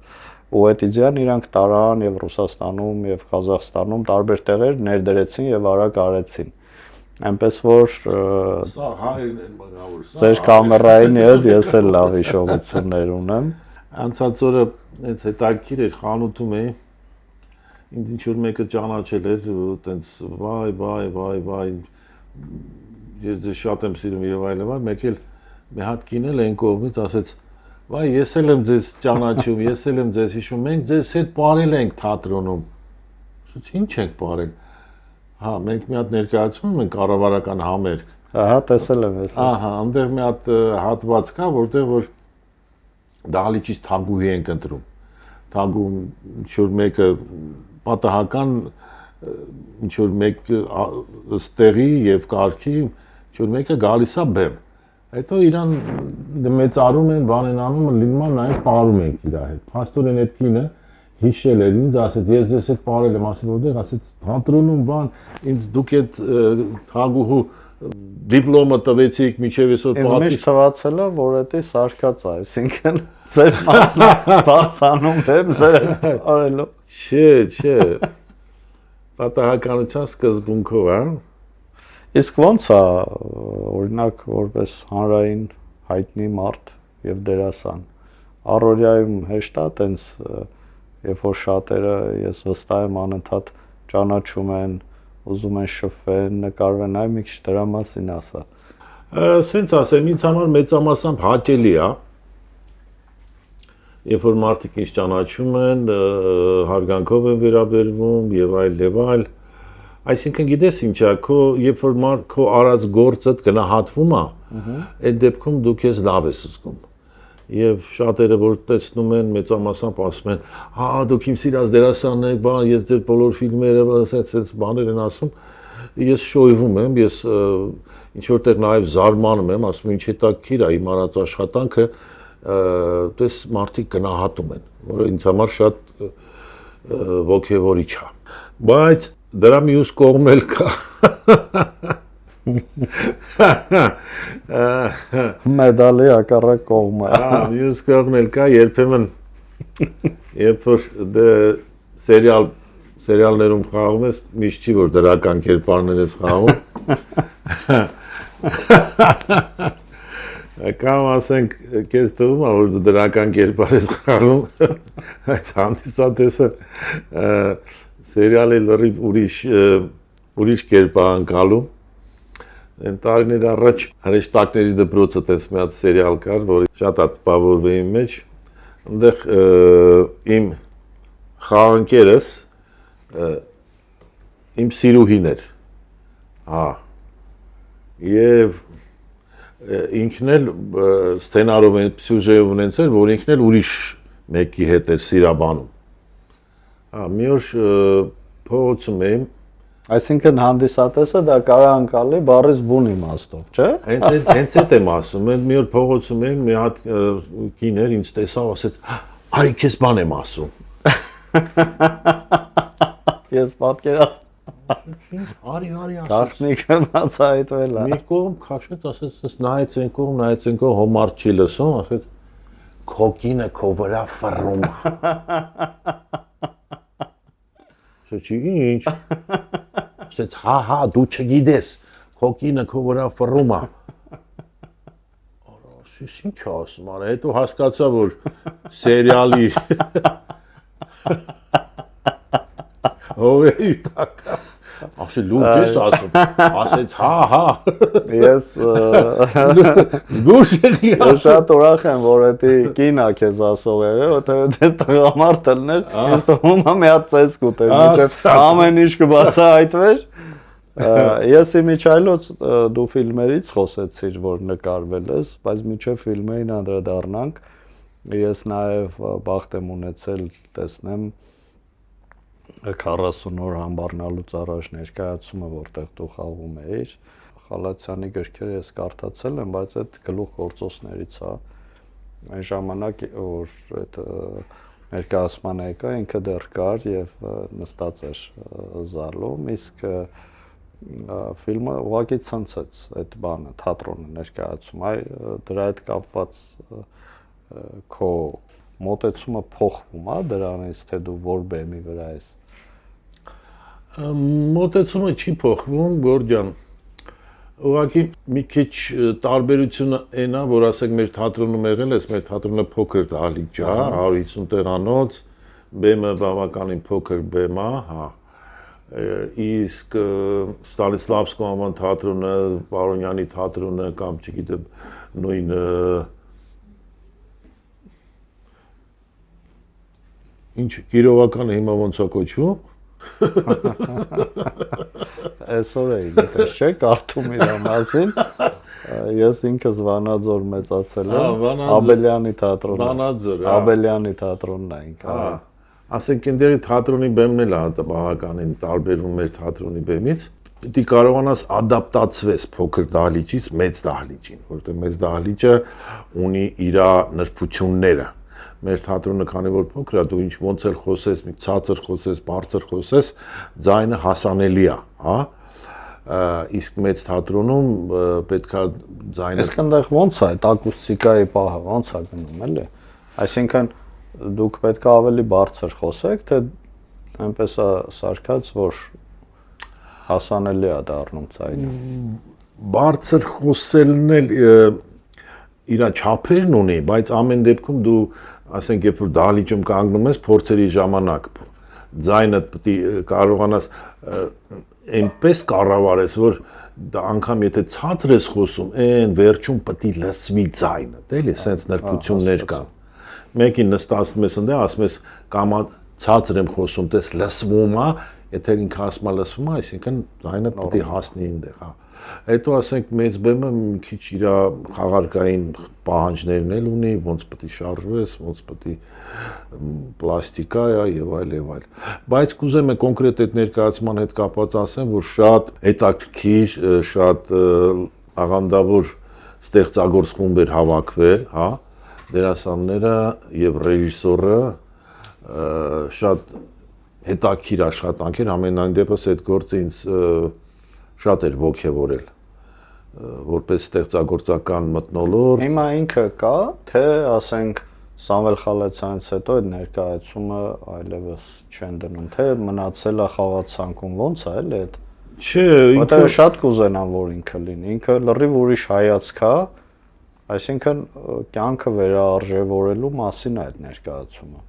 ու այդ իդեան իրանք տարան եւ Ռուսաստանում եւ Ղազախստանում տարբեր տեղեր ներդրեցին եւ արագ արեցին։ Այնպես որ սա հայերն են մգավոր, ձեր կամերային հետ ես էլ լավ հիշողություններ ունեմ։ Անցած օրը այնց հետաքրքիր էր խանութում էի ինձ ինչ որ մեկը ճանաչել էր այտենց վայ ես շատ եմ սիրում եւ այլն մեկ էլ մի հատ կին էլ այն կողմից ասեց վայ ես էլ եմ ձեզ ճանաչում ես էլ եմ ձեզ հիշում մենք ձեզ հետ ապրել ենք թատրոնում ասեցի ինչ ենք ապրել հա մենք մի հատ ներկայացում ենք կառավարական համերգ ահա տեսել եմ ես ահա այնտեղ մի հատ հատված կա որտեղ որ դահլիճից թագուհի ենք ընտրում թագու ինչ որ մեկը պատահական ինչ որ մեկ ստեղի եւ կարգի ինչ որ մեկը գալիս է բեմ հետո իրան մեծարում են բան են անում լինում է նաեւ պարում ենք իր հետ փաստորեն այդ կինը հիշել էր ինձ ասեց ես ձեզ հետ պարել եմ ասել որտեղ ասեց թատրոնում բան ինձ դուք այդ թագուհու դիպլոմը տվեցիք միջև այսօր պատիվ միշտ թվացել է որ դա սարկած է այսինքն ձեր բարձանում եմ ձեր արելով չէ պատահականության սկզբունքով հա իսկ ոնց է օրինակ որպես հանրային հայտնի մարդ եւ դերասան առօրյայում հեշտ է տենց երբ որ շատերը ես վստահ եմ անընդհատ ճանաչում են ուզում են շփվեն նկարվեն այ մի քիչ դրա մասին ասա սենց ասեմ ինձ համար մեծամասամբ հաճելի է երբ որ մարդիկ ինձ ճանաչում են հարգանքով են վերաբերվում եւ այլ այսինքն գիտես ինչա քո երբ որ քո արած գործդ գնահատվում է այդ դեպքում դու քեզ լավ ես զգում եւ շատերը որ տեսնում են մեծամասամբ ասում են հա դուք իմ սիրած դերասանն եք բան ես ձեր բոլոր ֆիլմերը ասած բաներ են ասում ես շոյվում եմ ես ինչ որտեղ նաեւ զարմանում եմ ասում ինչ հետաքրքիր է իմ արած աշխատանքը տես մարդիկ գնահատում են որը ինձ համար շատ ոգևորիչ է։ Բայց դրա մյուս կողմն էլ կա։ Մեդալի հակառակ կողմը։ Մյուս կողմն էլ կա, երբեմն երբ որ սերիալներում խաղում ես, միշտ չի որ դրական կերպարներ ես խաղում։ Կամ ասենք, քեզ թվում է որ դու դրական կերպար ես խաղում, այդ հանդիսատեսը սերիալի լրիվ ուրիշ կերպ է անցալում։ Այն տարիներ առաջ հրեշտակների դպրոցը տես մի հատ սերիալ կար, որի շատ է տպավորվի իմ մեջ։ Այնտեղ իմ խաղընկերս իմ սիրուհին էր։ Հա։ Եվ ինքն էլ սցենարով այն սյուժեով ունեցել, որ ինքն էլ ուրիշ մեկի հետ էր սիրաբանում։ Հա, մի օր փողոցում եմ։ Այսինքն հանդիսատեսը դա կարող անցալի բառից բուն իմաստով, չէ՞։ Հենց այդ եմ ասում, մի օր փողոցում եմ, մի հատ կին էր, ինձ տեսավ, ասեց, արի քեզ բան եմ ասում։ Ես պատկերացնում։ Արի ասես։ Գախնիկը բացահայտվել է։ Մի կողմ քաշեց, ասեց, նայեց այն կողմ, հոմար չի լսում, ասեց, քո կինը քո վրա ֆռում է։ Ասեցի, ինչ։ Ասեց, հա, դու չգիտես, քո կինը քո վրա ֆռում է։ Ասես, ինչ ասում, հետո հասկացա, որ սերիալի հովերի տակա։ Ասել լուրջ ես ասում, ասեց հա։ Ես զգուշ եղի ասում։ Ես շատ ուրախ եմ, որ էդի կինա քեզ ասող էր, որտեղ տղամարդը լներ, ես թվում է մի հատ ծես կուտեր, մինչև ամեն ինչ կբացահայտվեր։ Ես իմիջայլոց դու ֆիլմերից խոսեցիր, որ նկարվել ես, բայց մինչև ֆիլմերին անդրադառնանք, ես նաև բախտ եմ ունեցել տեսնեմ 40 օր համբառնալուց առաջ ներկայացումը, որտեղ դու խաղում էիր, Խալացյանի գրքերը ես կարդացել եմ, բայց այդ գլուխ գործոցներից է։ Այն ժամանակ, որ այդ ներկայացման եկա, ինքը դեռ կար եւ նստած էր զալում, իսկ ֆիլմը ուղղակի ցնցեց այդ բանը, թատրոնը ներկայացում, դրա հետ կապված քո մոտեցումը փոխվում է դրանից, թե դու որ բեմի վրա ես։ Մոտեցումը չի փոխվում, Գորջան։ Ուղղակի մի քիչ տարբերությունը այն է, որ ասենք մեր թատրոնում եղել ես, մեր թատրոնը փոքր դահլիճ է, 150 տեղանոց, բեմը բավականին փոքր բեմ է, հա։ Իսկ Ստանիսլավսկու անվան թատրոնը, Պարոնյանի թատրոնը կամ չգիտեմ նույն ինչ Կիրովականը հիմա ոնց է կոչվում։ Այսօր էի գիտես, չէ՞, կարդում իր մասին։ Ես ինքս Վանաձոր մեծացել եմ, Աբելյանի թատրոնը։ Վանաձոր, Աբելյանի թատրոնն է ինքը։ Ասենք այնտեղի թատրոնի բեմն էլ է բավականին տարբերվում մեր թատրոնի բեմից։ Պիտի կարողանաս ադապտացվես փոքր դահլիճից մեծ դահլիճին, որովհետև մեծ դահլիճը ունի իր նրբությունները։ Մեր թատրոնը քանի որ փոքր է, դու ինչ ոնց էլ խոսես, մի ցածր խոսես, բարձր խոսես, ձայնը հասանելի է, հա։ Իսկ մեծ թատրոնում պետք է ձայնը։ Իսկ այնտեղ ոնց է այդ ակուստիկայի պահը, ոնց է գնում, էլի։ Այսինքն դուք պետք է ավելի բարձր խոսեք, թե այնպես է սարքած, որ հասանելի է դառնում ձայնը։ Բարձր խոսելն էլ իր չափերն ունի, բայց ամեն դեպքում դու ասենք երբ որ դահլիճում կանգնում ես փորձերի ժամանակ ձայնը պետք է կարողանաս այնպես կառավարես որ դա անգամ եթե ցածր ես խոսում այն վերջում պետք է լսվի ձայնը դե սենց նրբություններ կան մեկին նստացնում ես այնտեղ ասում ես կամ ցածր եմ խոսում դες լսվում է եթե ինքը ասում է լսվում է այսինքն ձայնը պետք է հասնի այնտեղ հա Հետո ասենք մեծ բեմը մի քիչ իր խաղարկային պահանջներն էլ ունի, ոնց պետք է շարժվես, ոնց պետք է պլաստիկա է եւ այլ եւ այլ։ Բայց կուզեմ կոնկրետ այդ ներկայացման հետ կապված ասեմ, որ շատ հետաքրքիր, շատ աղանդավոր ստեղծագործ խումբ էր հավաքվել, հա, դերասանները եւ ռեժիսորը շատ հետաքրքիր աշխատանք էր, ամենայն դեպս այդ գործը ինձ շատ էր ոգևորել որպես ստեղծագործական մթնոլորտ։ Հիմա ինքը կա, թե ասենք Սամվել Խալացյանից հետո այդ ներկայացումը այլևս չեն դնում, թե մնացել է խաղացանկում, ոնց է էլի այդ։ Չէ, ինքը շատ կուզենան, որ ինքը լինի, ինքը լրիվ ուրիշ հայացք է, այսինքն կյանքը վերարժևորելու մասին է այդ ներկայացումը։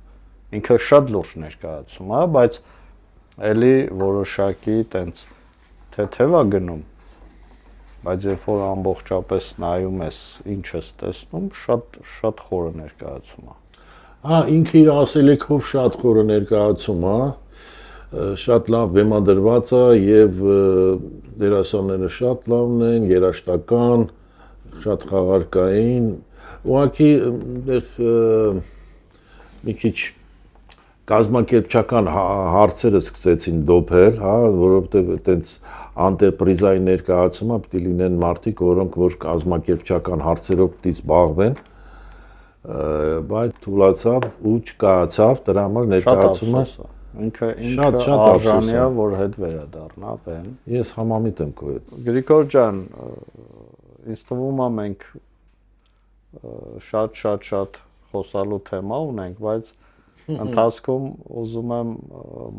Ինքը շատ լուրջ ներկայացում է, բայց էլի որոշակի տենց թեթև է գնում, բայց երբ որ ամբողջապես նայում ես, ինչ ես տեսնում, շատ խորը ներկայացում է։ Հա, ինքը իր ասելիքով շատ խորը ներկայացում է, շատ լավ բեմադրված է եւ դերասանները շատ լավն են, երաժշտական, շատ խաղարկային, ուղղակի մի քիչ կազմակերպչական հարցերը սկսեցին դոփել, հա, որովհետեւ այտենց անտերպրիզային ներկայացումը պետք է լինեն մարդիկ, որոնք որ կազմակերպչական հարցերով պետք է զբաղվեն, բայց թուլացավ ու չկայացավ, դրա համար ներկայացումը ինքը արժանի է, որ հետ վերադառնա բեմ։ Ես համամիտ եմ քո հետ։ Գրիգոր ջան, ինձ թվում է մենք շատ խոսալու թեմա ունենք, բայց ընթացքում ուզում եմ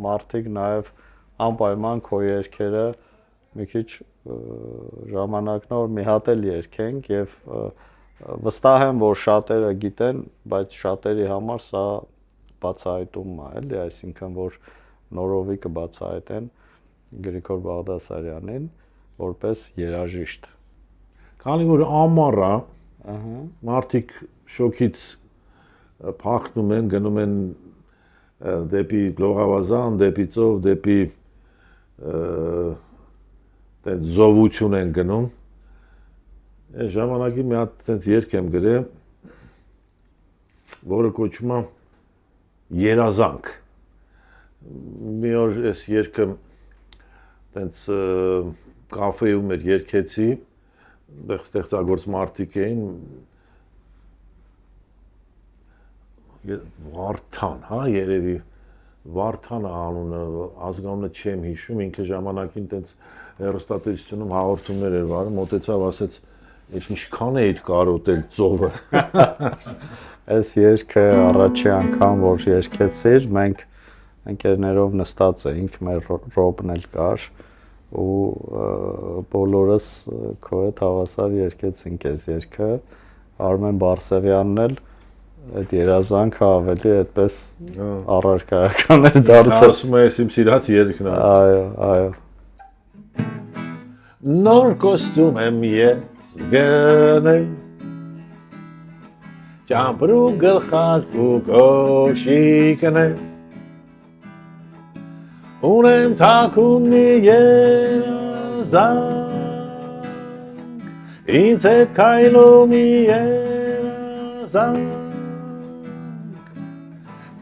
մարդիկ նաև անպայման քո երգերը մի քիչ ժամանակն որ մի հատ էլ երգենք եւ վստահ եմ որ շատերը գիտեն, բայց շատերի համար սա բացահայտում է, էլի, այսինքն որ նորովի կբացահայտեն Գրիգոր Բաղդասարյանին որպես երաժիշտ։ Քանի որ ամառ է, մարդիկ շոկից փախնում են, գնում են դեպի Լողավազան, դեպի ծով, դեպի զովություն են գնում։ Այս ժամանակի մի հատ այդպես երգ եմ գրել, որը կոչվում է Երազանք։ Մի օր այս երգը այդպես կաֆեում էր երգեցի, այդտեղ ստեղծագործ մարդիկ էին, Վարդան, հա, երևի Վարդանը անունը, ազգանունը չեմ հիշում, ինքը ժամանակին այդպես հեռուստատեսությունում հաղորդումներ էր վարում, մոտեցավ, ասեց, «Ես ինչքան էի կարոտել ծովը»։ Այս երգը առաջի անգամ որ երգեցիր, մենք ընկերներով նստած էինք, մեր Ռոբն էլ կար ու բոլորս քո հետ հավասար երգեցինք այս երգը, Արմեն Բարսեղյանն էլ այդ երազանքը ավելի այդպես առարկայական էր դարձել։ Ասում ես իմ սիրած երգն է։ Այո։ Նոր կոստյում եմ ես գնել, ճամպրու գլխարկ ու կոշիկն է, ունեմ թաքուն մի երազանք, ինձ հետ քայլում մի երազանք,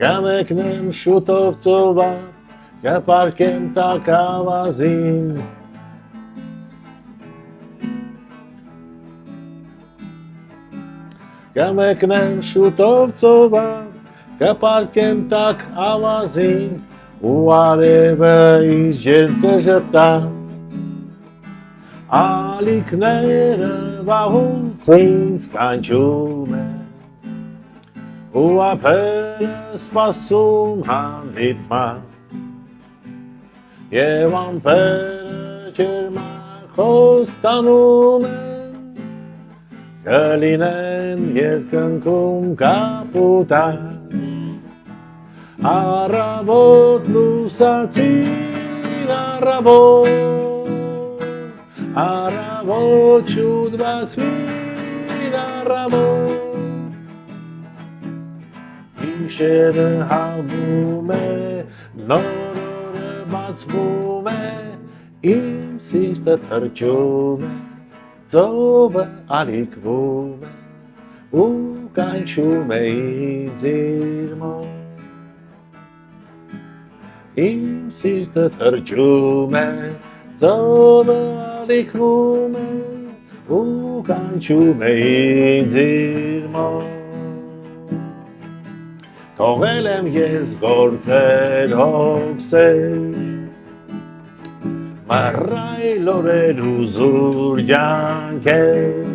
կմեկնեմ շուտով ծովափ, կպարկեմ տակ ավազին, կմեկնեմ շուտով ծովափ, կպարկեմ տակ ավազին, ու արևը ինձ ջերմ կժտա, ալիքները վահում ինձ կանչում են, ու ափերը սպասում հանդիպման, և ամպերը ջերմախոստանում են, կլինեն երկնքում կապուտան, առավոտ լուսացին առավոտ շուտ բացվին առավոտ, Գիշերը հավում է, նոր օրը բացվում է, իմ սիրտը թրջում է, ծովը ալիքվում է, ու կանչում է ինձ իր մոտ, իմ սիրտը թրջում է, ծովը ալիքվում է, ու կանչում է ինձ իր մոտ, թողել եմ ես գործեր հոգսեր մռայլ օրեր ու զուր ջանքեր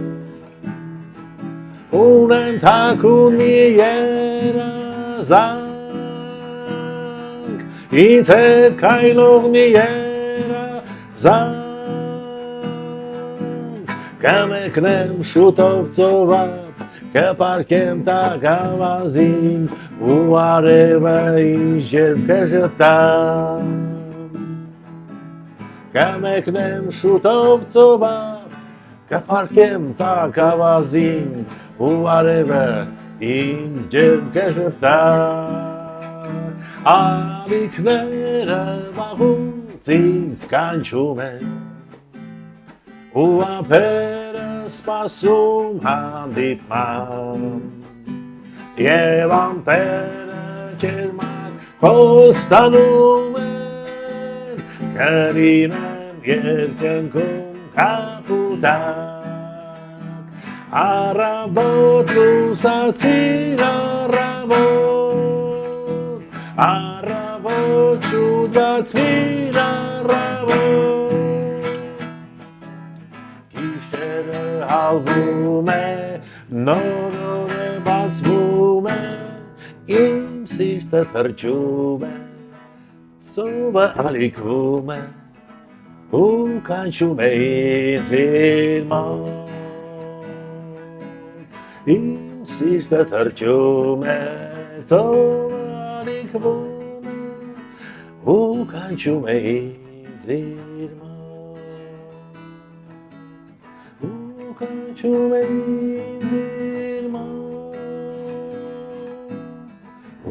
ունեմ թաքուն մի երազանք ինձ հետ քայլող մի երազանք կմեկնեմ շուտով ծովափ կպարկեմ տակավազին ու արևը ինձ ջերմ կժտամ կմեկնեմ շուտով ծովափ կպարկեմ տակավազին ու արևը ինձ ջերմ կժտա ալիքները վաղուց ինձ կանչում են ու ափերը սպասում հանդիպման և ամպերը ջերմակ խոստանում են կլինեմ երկնքում կապուտակ առավոտ լուսացիր առավոտ շուտացվիր առավոտ գիշերը հալվում է նոր օր է բացվում է իմ սիրտը թրջում է ծովը ալիքում է ու կանչում է ինձ իր մոտ իմ սիրտը թրջում է ծովը ալիքում է ու կանչում է ինձ իր մոտ ու կանչում է ինձ իր մոտ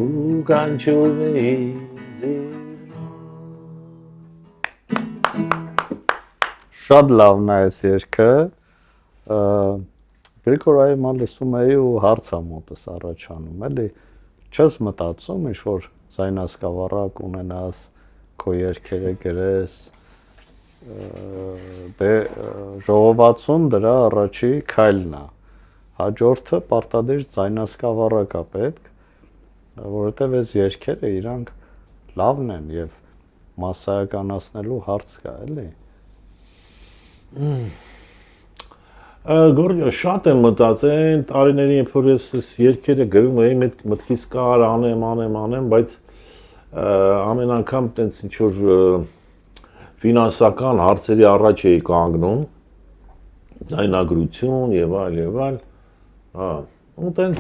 ու կանչում է ինձ իր Շատ լավն է այս երգը, Գրիգորայի մա լսում էի ու հարց ա մոտս առաջանում, էլի, չես մտածում ինչ-որ ձայնասկավառակ ունենաս, քո երգերը գրես, դե ժողովածուն դրա առաջի քայլն է, հաջորդը պարտադիր ձայնասկավառակ է պետք, որովհետև այս երգերը իրանք լավն են և մասսայականացնելու հարց կա, էլի։ Գորգո, շատ եմ մտածել տարիների երբ որ ես երգերը գրում էի, մտքիս կար անեմ, բայց ամեն անգամ տենց ինչ որ ֆինանսական հարցերի առաջ էի կանգնում, ձայնագրություն եւ այլ, ու տենց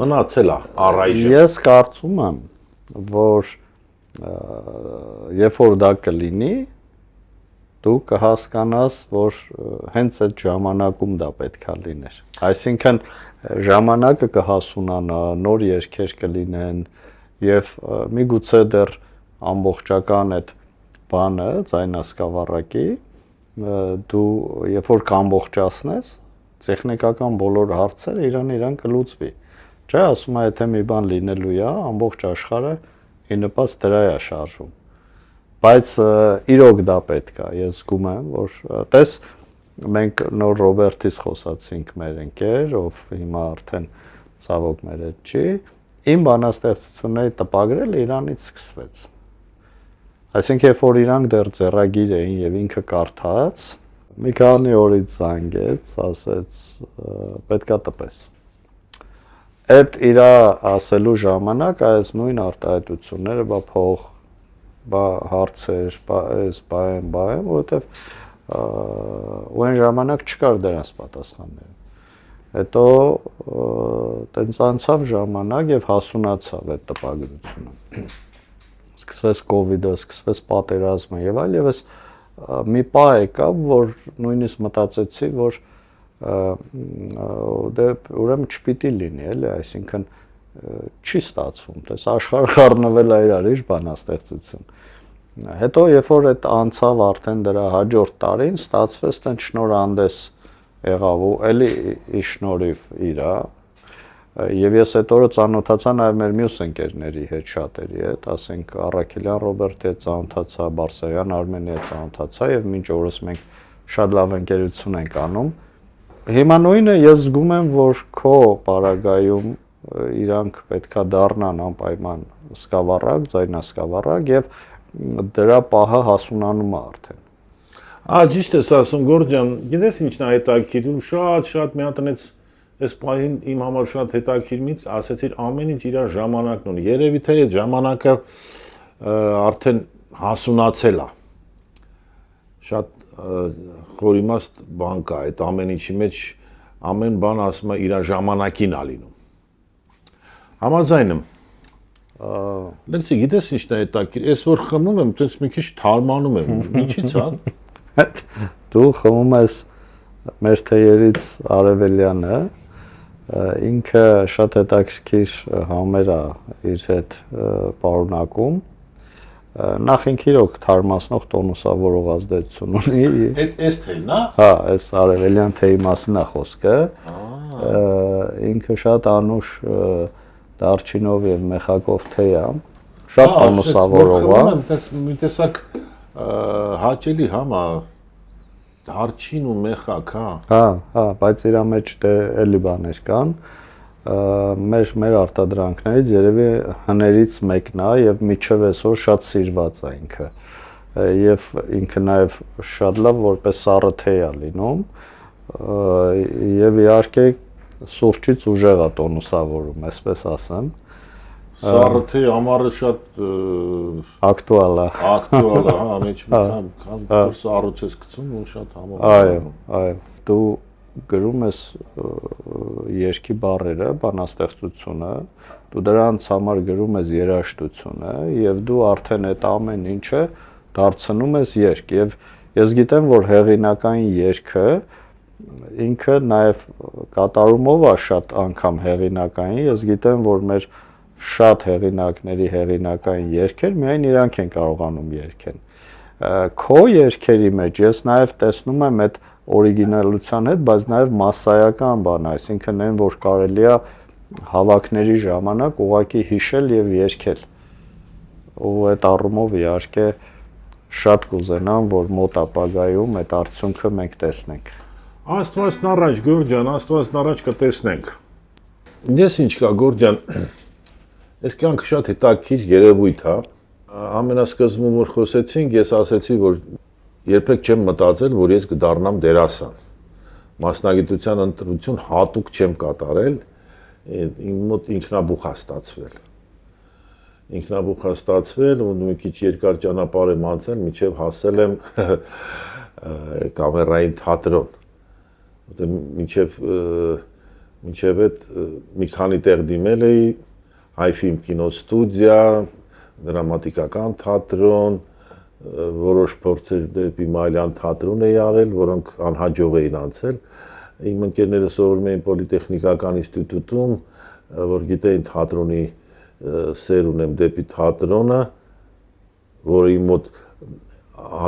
մնացել է առայժմ։ Ես կարծում եմ, որ երբ որ դա կլինի, դու կհասկանաս, որ հենց այդ ժամանակում դա պետք է լիներ։ Այսինքն ժամանակը կհասունանա, նոր երգեր կլինեն եւ միգուցե դեռ ամբողջական այդ բանը, ձայնասկավառակի, դու երբ որ կամբողջացնես, տեխնիկական բոլոր հարցերը իրան կլուծվի։ Չէ, ասում եմ, եթե մի բան լինելու է, ամբողջ աշխարհը ի նպաստ դրա է շարժվում։ Բայց իրոք դա պետք է, ես զգում եմ, որ տես մենք նոր Ռոբերտից խոսացինք մեր ընկեր, ով հիմա արդեն ցավոք մեր հետ չի, իմ բանաստեղծությունների տպագրելը իրանից սկսվեց։ Այսինքն երբ որ իրանք դեռ ձեռագիր էին եւ ինքը կարդաց, մի քանի օրից զանգեց, ասեց պետքա տպես։ Այդ իր ասելու ժամանակ այս նույն արտահայտությունները, բա փող, բա հարցեր, բա այս, բա այն, որովհետև ու այն ժամանակ չկար դրանց պատասխանները։ Հետո տենց անցավ ժամանակ եւ հասունացավ այդ տպագրությունը։ Սկսվեց կովիդը, սկսվեց պատերազմը եւ այլ եւ այս մի պահ եկավ, որ նույնիսկ մտածեցի, որ դե ուրեմն չպիտի լինի, էլի, այսինքն չի ստացվում, տես աշխարհը խառնվել է իրար իր բանաստեղծություն։ Հետո երբ որ այդ անցավ արդեն դրա հաջորդ տարին, ստացվեց տենց շնորհանդես եղավ ու էլի ի շնորհիվ իրա, եւ ես այդ օրը ծանոթացա նաեւ մեր մյուս ընկերների հետ շատերի հետ, ասենք Առաքելյան Ռոբերտի հետ ծանոթացա, Բարսեղյան Արմենի հետ ծանոթացա եւ մինչ օրս մենք շատ լավ ընկերություն ենք անում։ հիմա նույնը ես զգում եմ, որ քո պարագայում իրանք պետքա դառնան անպայման սկավառակ, ձայնասկավառակ եւ դրա պահը հասունանում է արդեն։ Ճիշտ ես ասում Գորջան, գիտես ինչն է հետաքրքիր, շատ մի հատ այս պահին իմ համար շատ հետաքրքիր միտք, ասեցիր ամեն ինչ իր ժամանակն ունի։ Երևի թե այդ ժամանակը արդեն հասունացել է։ Շատ խորիմաստ բան կա, այդ ամեն ինչի մեջ ամեն բան ասում է իր ժամանակին է լինում։ Համաձայն եմ։ Լեցի, գիտես ինչն է հետաքրքիր, ես որ խմում եմ, այդպես մի քիչ թարմանում եմ։ Ինչի՞ց է։ Դու խմում ես մեր թեյերից Արևելյանը, ինքը շատ հետաքրքիր համեր է իր հետ պարունակում։ Նախ ինքը իրոք թարմացնող տոնուսավորող ազդեցություն ունի։ Այս թեյն է։ Հա, այս Արևելյան թեյի մասին է խոսքը։ Ինքը շատ անուշ դարչինով եւ մեխակով թեյ է, շատ տոնուսավորող է։ Մի տեսակ հաճելի համ է, դարչին ու մեխակ, հա։ Հա, բայց իր մեջ դե էլի բաներ կան։ Մեր արտադրանքներից երևի հներից մեկն է եւ միջև այսօր շատ սիրված է ինքը։ Եվ ինքը նաեւ շատ լավ որպես սառը թեյ է լինում եւ իհարկե սուրճից ուժեղ է տոնուսավորում, այսպես ասեմ։ Սառը թեյ համարը շատ ակտուալ է։ Ակտուալ է, հա, մեջ քան սառուց ես գցում ու շատ համապատասխան։ Այո, դու գրում ես երգի բառերը, բանաստեղծությունը, դու դրանց համար գրում ես երաժշտությունը եւ դու արդեն այդ ամեն ինչը դարձնում ես երգ եւ ես գիտեմ, որ հեղինակային երգը ինքը նաեւ կատարումով է շատ անգամ հեղինակային, ես գիտեմ, որ մեր շատ հեղինակների հեղինակային երգեր միայն իրանք են կարողանում երգեն։ Քո երգերի մեջ ես նաեւ տեսնում եմ այդ օրիգինալության հետ, բայց նաև մասսայական բան, այսինքն այն, որ կարելի է հավաքների ժամանակ ուղղակի հիշել եւ երգել։ Ու այդ առումով իհարկե շատ կուզենամ, որ մոտ ապագայում այդ արդյունքը մենք տեսնենք։ Աստվածն առաջ, Գորջան, Աստվածն առաջ կտեսնենք։ Ես ինչ կա, Գորջան, այս կյանքը շատ հետաքրքիր երևույթ է։ Ամենասկզբում որ խոսեցինք, ես ասեցի, որ երբեք չեմ մտածել, որ ես կդառնամ դերասան։ Մասնագիտության ընտրություն հատուկ չեմ կատարել, իմ մոտ ինքնաբուխ է ստացվել։ Ինքնաբուխ է ստացվել ու մի քիչ երկար ճանապարհ եմ անցել, մինչև հասել եմ կամերային թատրոն։ Մինչև այդ մի քանի տեղ դիմել էի, Հայֆիլմ կինոստուդիա, դրամատիկական թատրոն, որոշ փորձեր դեպի Մայլյան թատրոն էի արել, որոնք անհաջող էին անցել։ Իմ ընկերները սովորում էին Պոլիտեխնիկական ինստիտուտում, որ գիտեին թատրոնի սեր ունեմ դեպի թատրոնը, որը իմ մոտ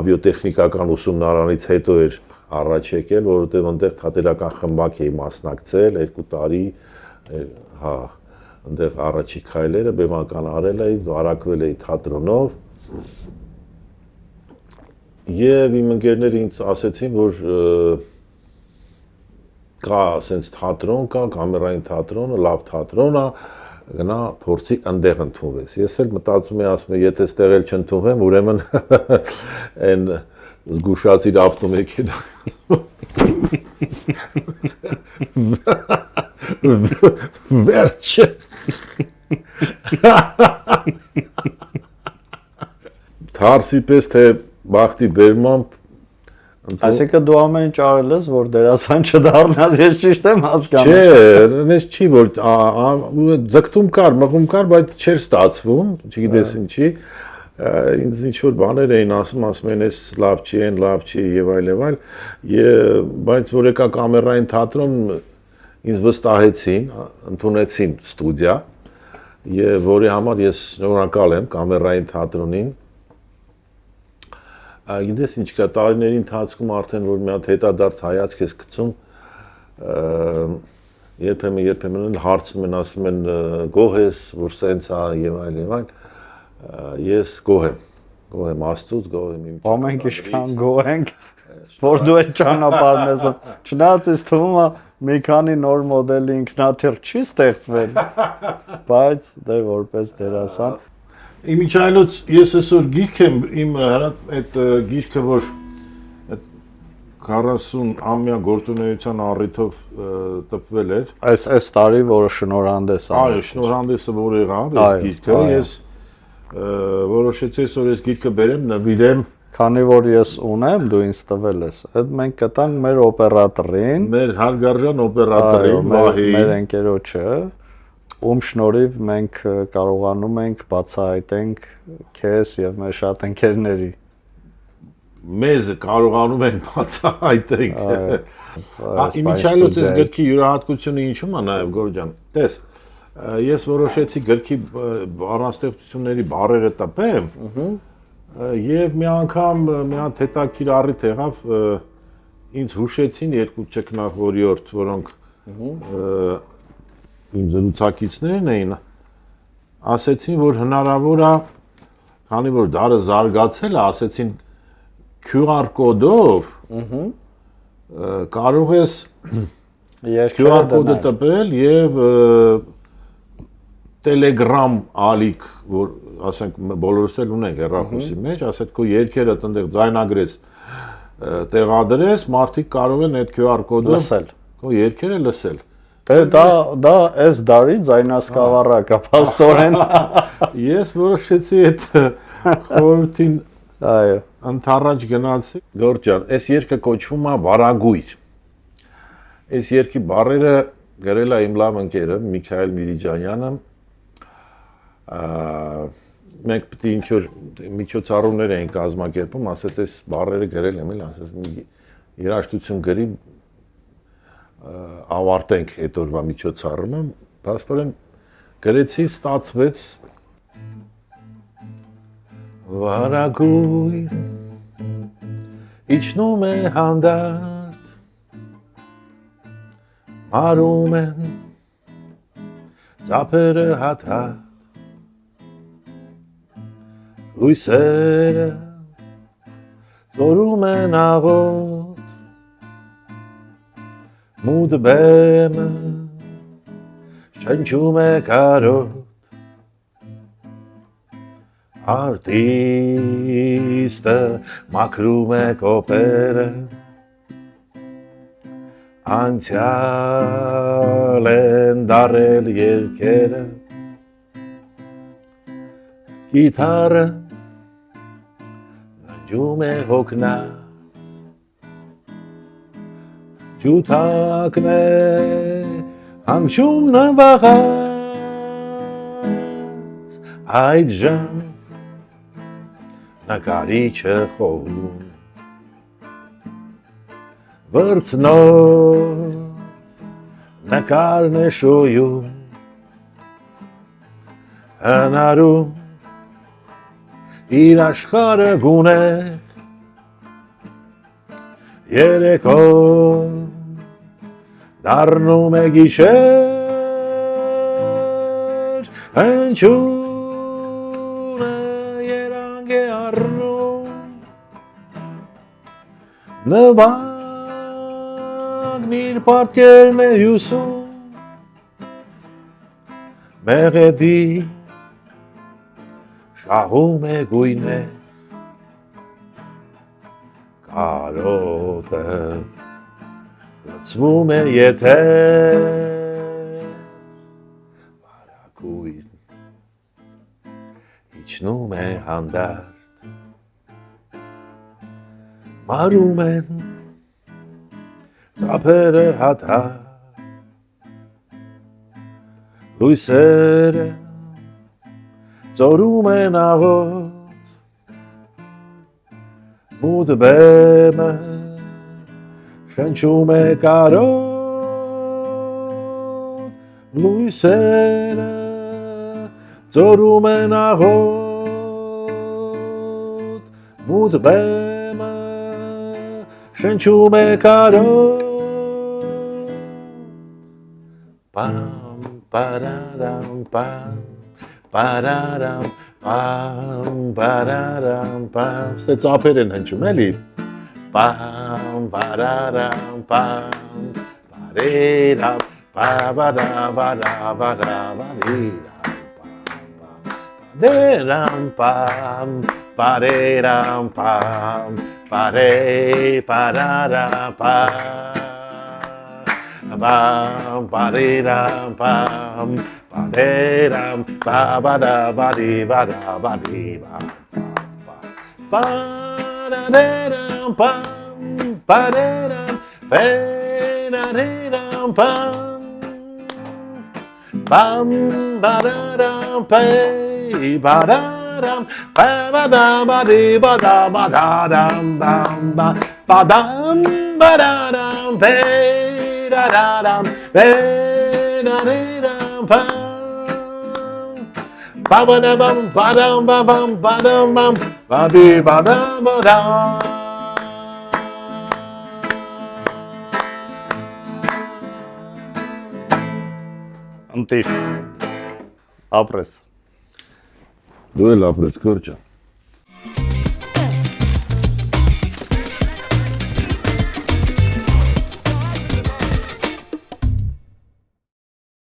ավիոտեխնիկական ուսումնարանից հետո էր առաջ եկել, որովհետև այնտեղ թատերական խմբակ էի մասնակցել 2 տարի, հա, այնտեղ առաջի քայլերը բեմական արել էի, վարակվել էի թատրոնով։ Եվ իմ ընկերները ինձ ասեցին, որ կա ասենց թատրոն կա, կամերային թատրոնը, լավ թատրոն է, գնա փորձի այնտեղ ընդունվես։ Ես էլ մտածում եմ, ասում եմ, եթե ստեղ էլ չընդունվեմ, ուրեմն այն զգուշացիր ավտոմեքենա։ Վերջը։ Թարսի պես թե բախտի բերմամբ Այսինքն դու ամեն ինչ արել ես, որ դերասան չդառնաս, ես ճիշտ եմ հասկանում։ Չէ, ես չի որ ձգտում կար, մղում կար, բայց չէր ստացվում, չգիտես ինչի։ Ինձ ինչ որ բաներ էին ասում են, էս լավ չի, այն լավ չի եւ այլ, բայց որ եկա կամերային թատրոն ինձ վստահեցին, ընդունեցին ստուդիա, եւ որի համար ես շնորհակալ եմ կամերային թատրոնին։ Գիտես ինչ կա, տարիների ընթացքում արդեն որ մի հատ հետադարձ հայացք ես գցում, երբեմն հարցնում են, ասում են գոհ ես, որ սենց է եւ այլ, ես գոհ եմ Աստծուց, գոհ եմ իմ։ Ամենք ինչքան գոհ ենք։ որ դու այդ ճանապարհն ես։ Չնայած ինձ թվում է մի քանի նոր մոդելի ինքնաթիռ չի ստեղծվել, բայց դե որպես դերասան Իմիջայլոց ես այսօր գիրք եմ իմ այդ գիրքը որ 40-ամյա գործունեության առիթով տպվել էր այս տարի որը շնորհանդես այո շնորհանդեսը որ եղավ այս գիրքը ես որոշեցի այսօր այս գիրքը բերեմ նվիրեմ քանի որ ես ունեմ դու ինձ տվել ես այդ մենք կտանք մեր օպերատորին մեր հարգարժան օպերատորին Վահին մեր ընկերոջը ում շնորհիվ մենք կարողանում ենք բացահայտենք քեզ եւ մեր շատ ընկերների մեզ կարողանում են բացահայտենք Իմիջայլոց այս գրքի յուրահատկությունը ինչու՞մ է նաեւ Գորջան տես ես որոշեցի գրքի բառաստեղծությունների բառերը տպեմ եւ մի անգամ մի հատ հետաքրիր առիթ եղավ ինձ հուշեցին երկու ճգնախորիորդ որոնք իմ զրուցակիցներն էին ասեցին որ հնարավոր է քանի որ դարը զարգացել է ասեցին QR կոդով կարող ես QR կոդը տպել եւ Telegram ալիք որ ասենք բոլորս էլ ունենք հեռախոսի մեջ ասած քո երկերը այդտեղ ձայնագրես տեղադրես մարդիկ կարող են այդ QR կոդով լսել քո երկերը լսել Դե դա այս դարի ձայնասկավառակա փաստորեն ես որոշեցի այդ խորհրդին այո ընթառաջ գնացի Գորջան այս երգը կոչվում է Վարագույր այս երգի բառերը գրել է իմ լավ ընկերը Միքայել Միրիջանյանը մենք պետք է ինչ որ միջոցառումներ էին կազմակերպում ասած այս բառերը գրել եմ էլ ասած մի երաժշտություն գրի ավարտենք այդ օրվա միջոցառումը, փաստորեն գրեցի ստացվեց Վարագույր իջնում է հանդարտ մարում են ծափերը հատ-հատ լույսերը ծորում են աղոտ Մուտ բեմը շնչում է կարոտ Արտիստը մաքրում է կոպերը Անցյալ են դարել երգերը Գիթառը ննջում է հոգնած Ջութակն է հանգչում նվաղած Այդ ժամ նկարիչը խոհում Վրձնով նկարն է շոյում Հնարում իր աշխարը գունեղ Երեկոն դառնում է գիշեր հնչյունը երանգ է առնում նվագն իր պատկերն է հյուսում մեղեդի շահում է գույներ կարոտը լցվում է եթեր Վարագույր իջնում է հանդարտ մարում են ծափերը հատ-հատ լույսերը ծորում են աղոտ Մուտ բեմը շնչում է կարոտ լույսերը ծորում են աղոտ մուտ բեմը շնչում է կարոտ պամ պարարամ պամ պարարամ պամ պարարամ պամ ստե ծափեր են հնչում էլի Bam, ba-da-dam, bam, ba-dee-dam, ba-ba-da, ba-da, ba-da, ba-dee-dam, bam, ba-dee-dam, bam, ba-dee, ba-da-da, bam, ba-dee-dam, bam, ba-dee-dam, ba-ba-da, ba-dee, ba-da, ba-dee, ba-da-da-dam, bam, ba-da-dam, ba-da-da-dam, bam, bam, ba-da-dam, ba-da-dam, ba-ba-da, ba-dee, ba-da, ba-da-dam, bam, ba-dam, ba-da-dam, ba-da-dam, ba-da-dam, bam. Ba-ba-da-bam, ba-dam, ba-bam, ba-dam, bam, ba-dee, ba-dam, ba-dam. Ընտիր ապրես Դու էլ ապրես, կորճա։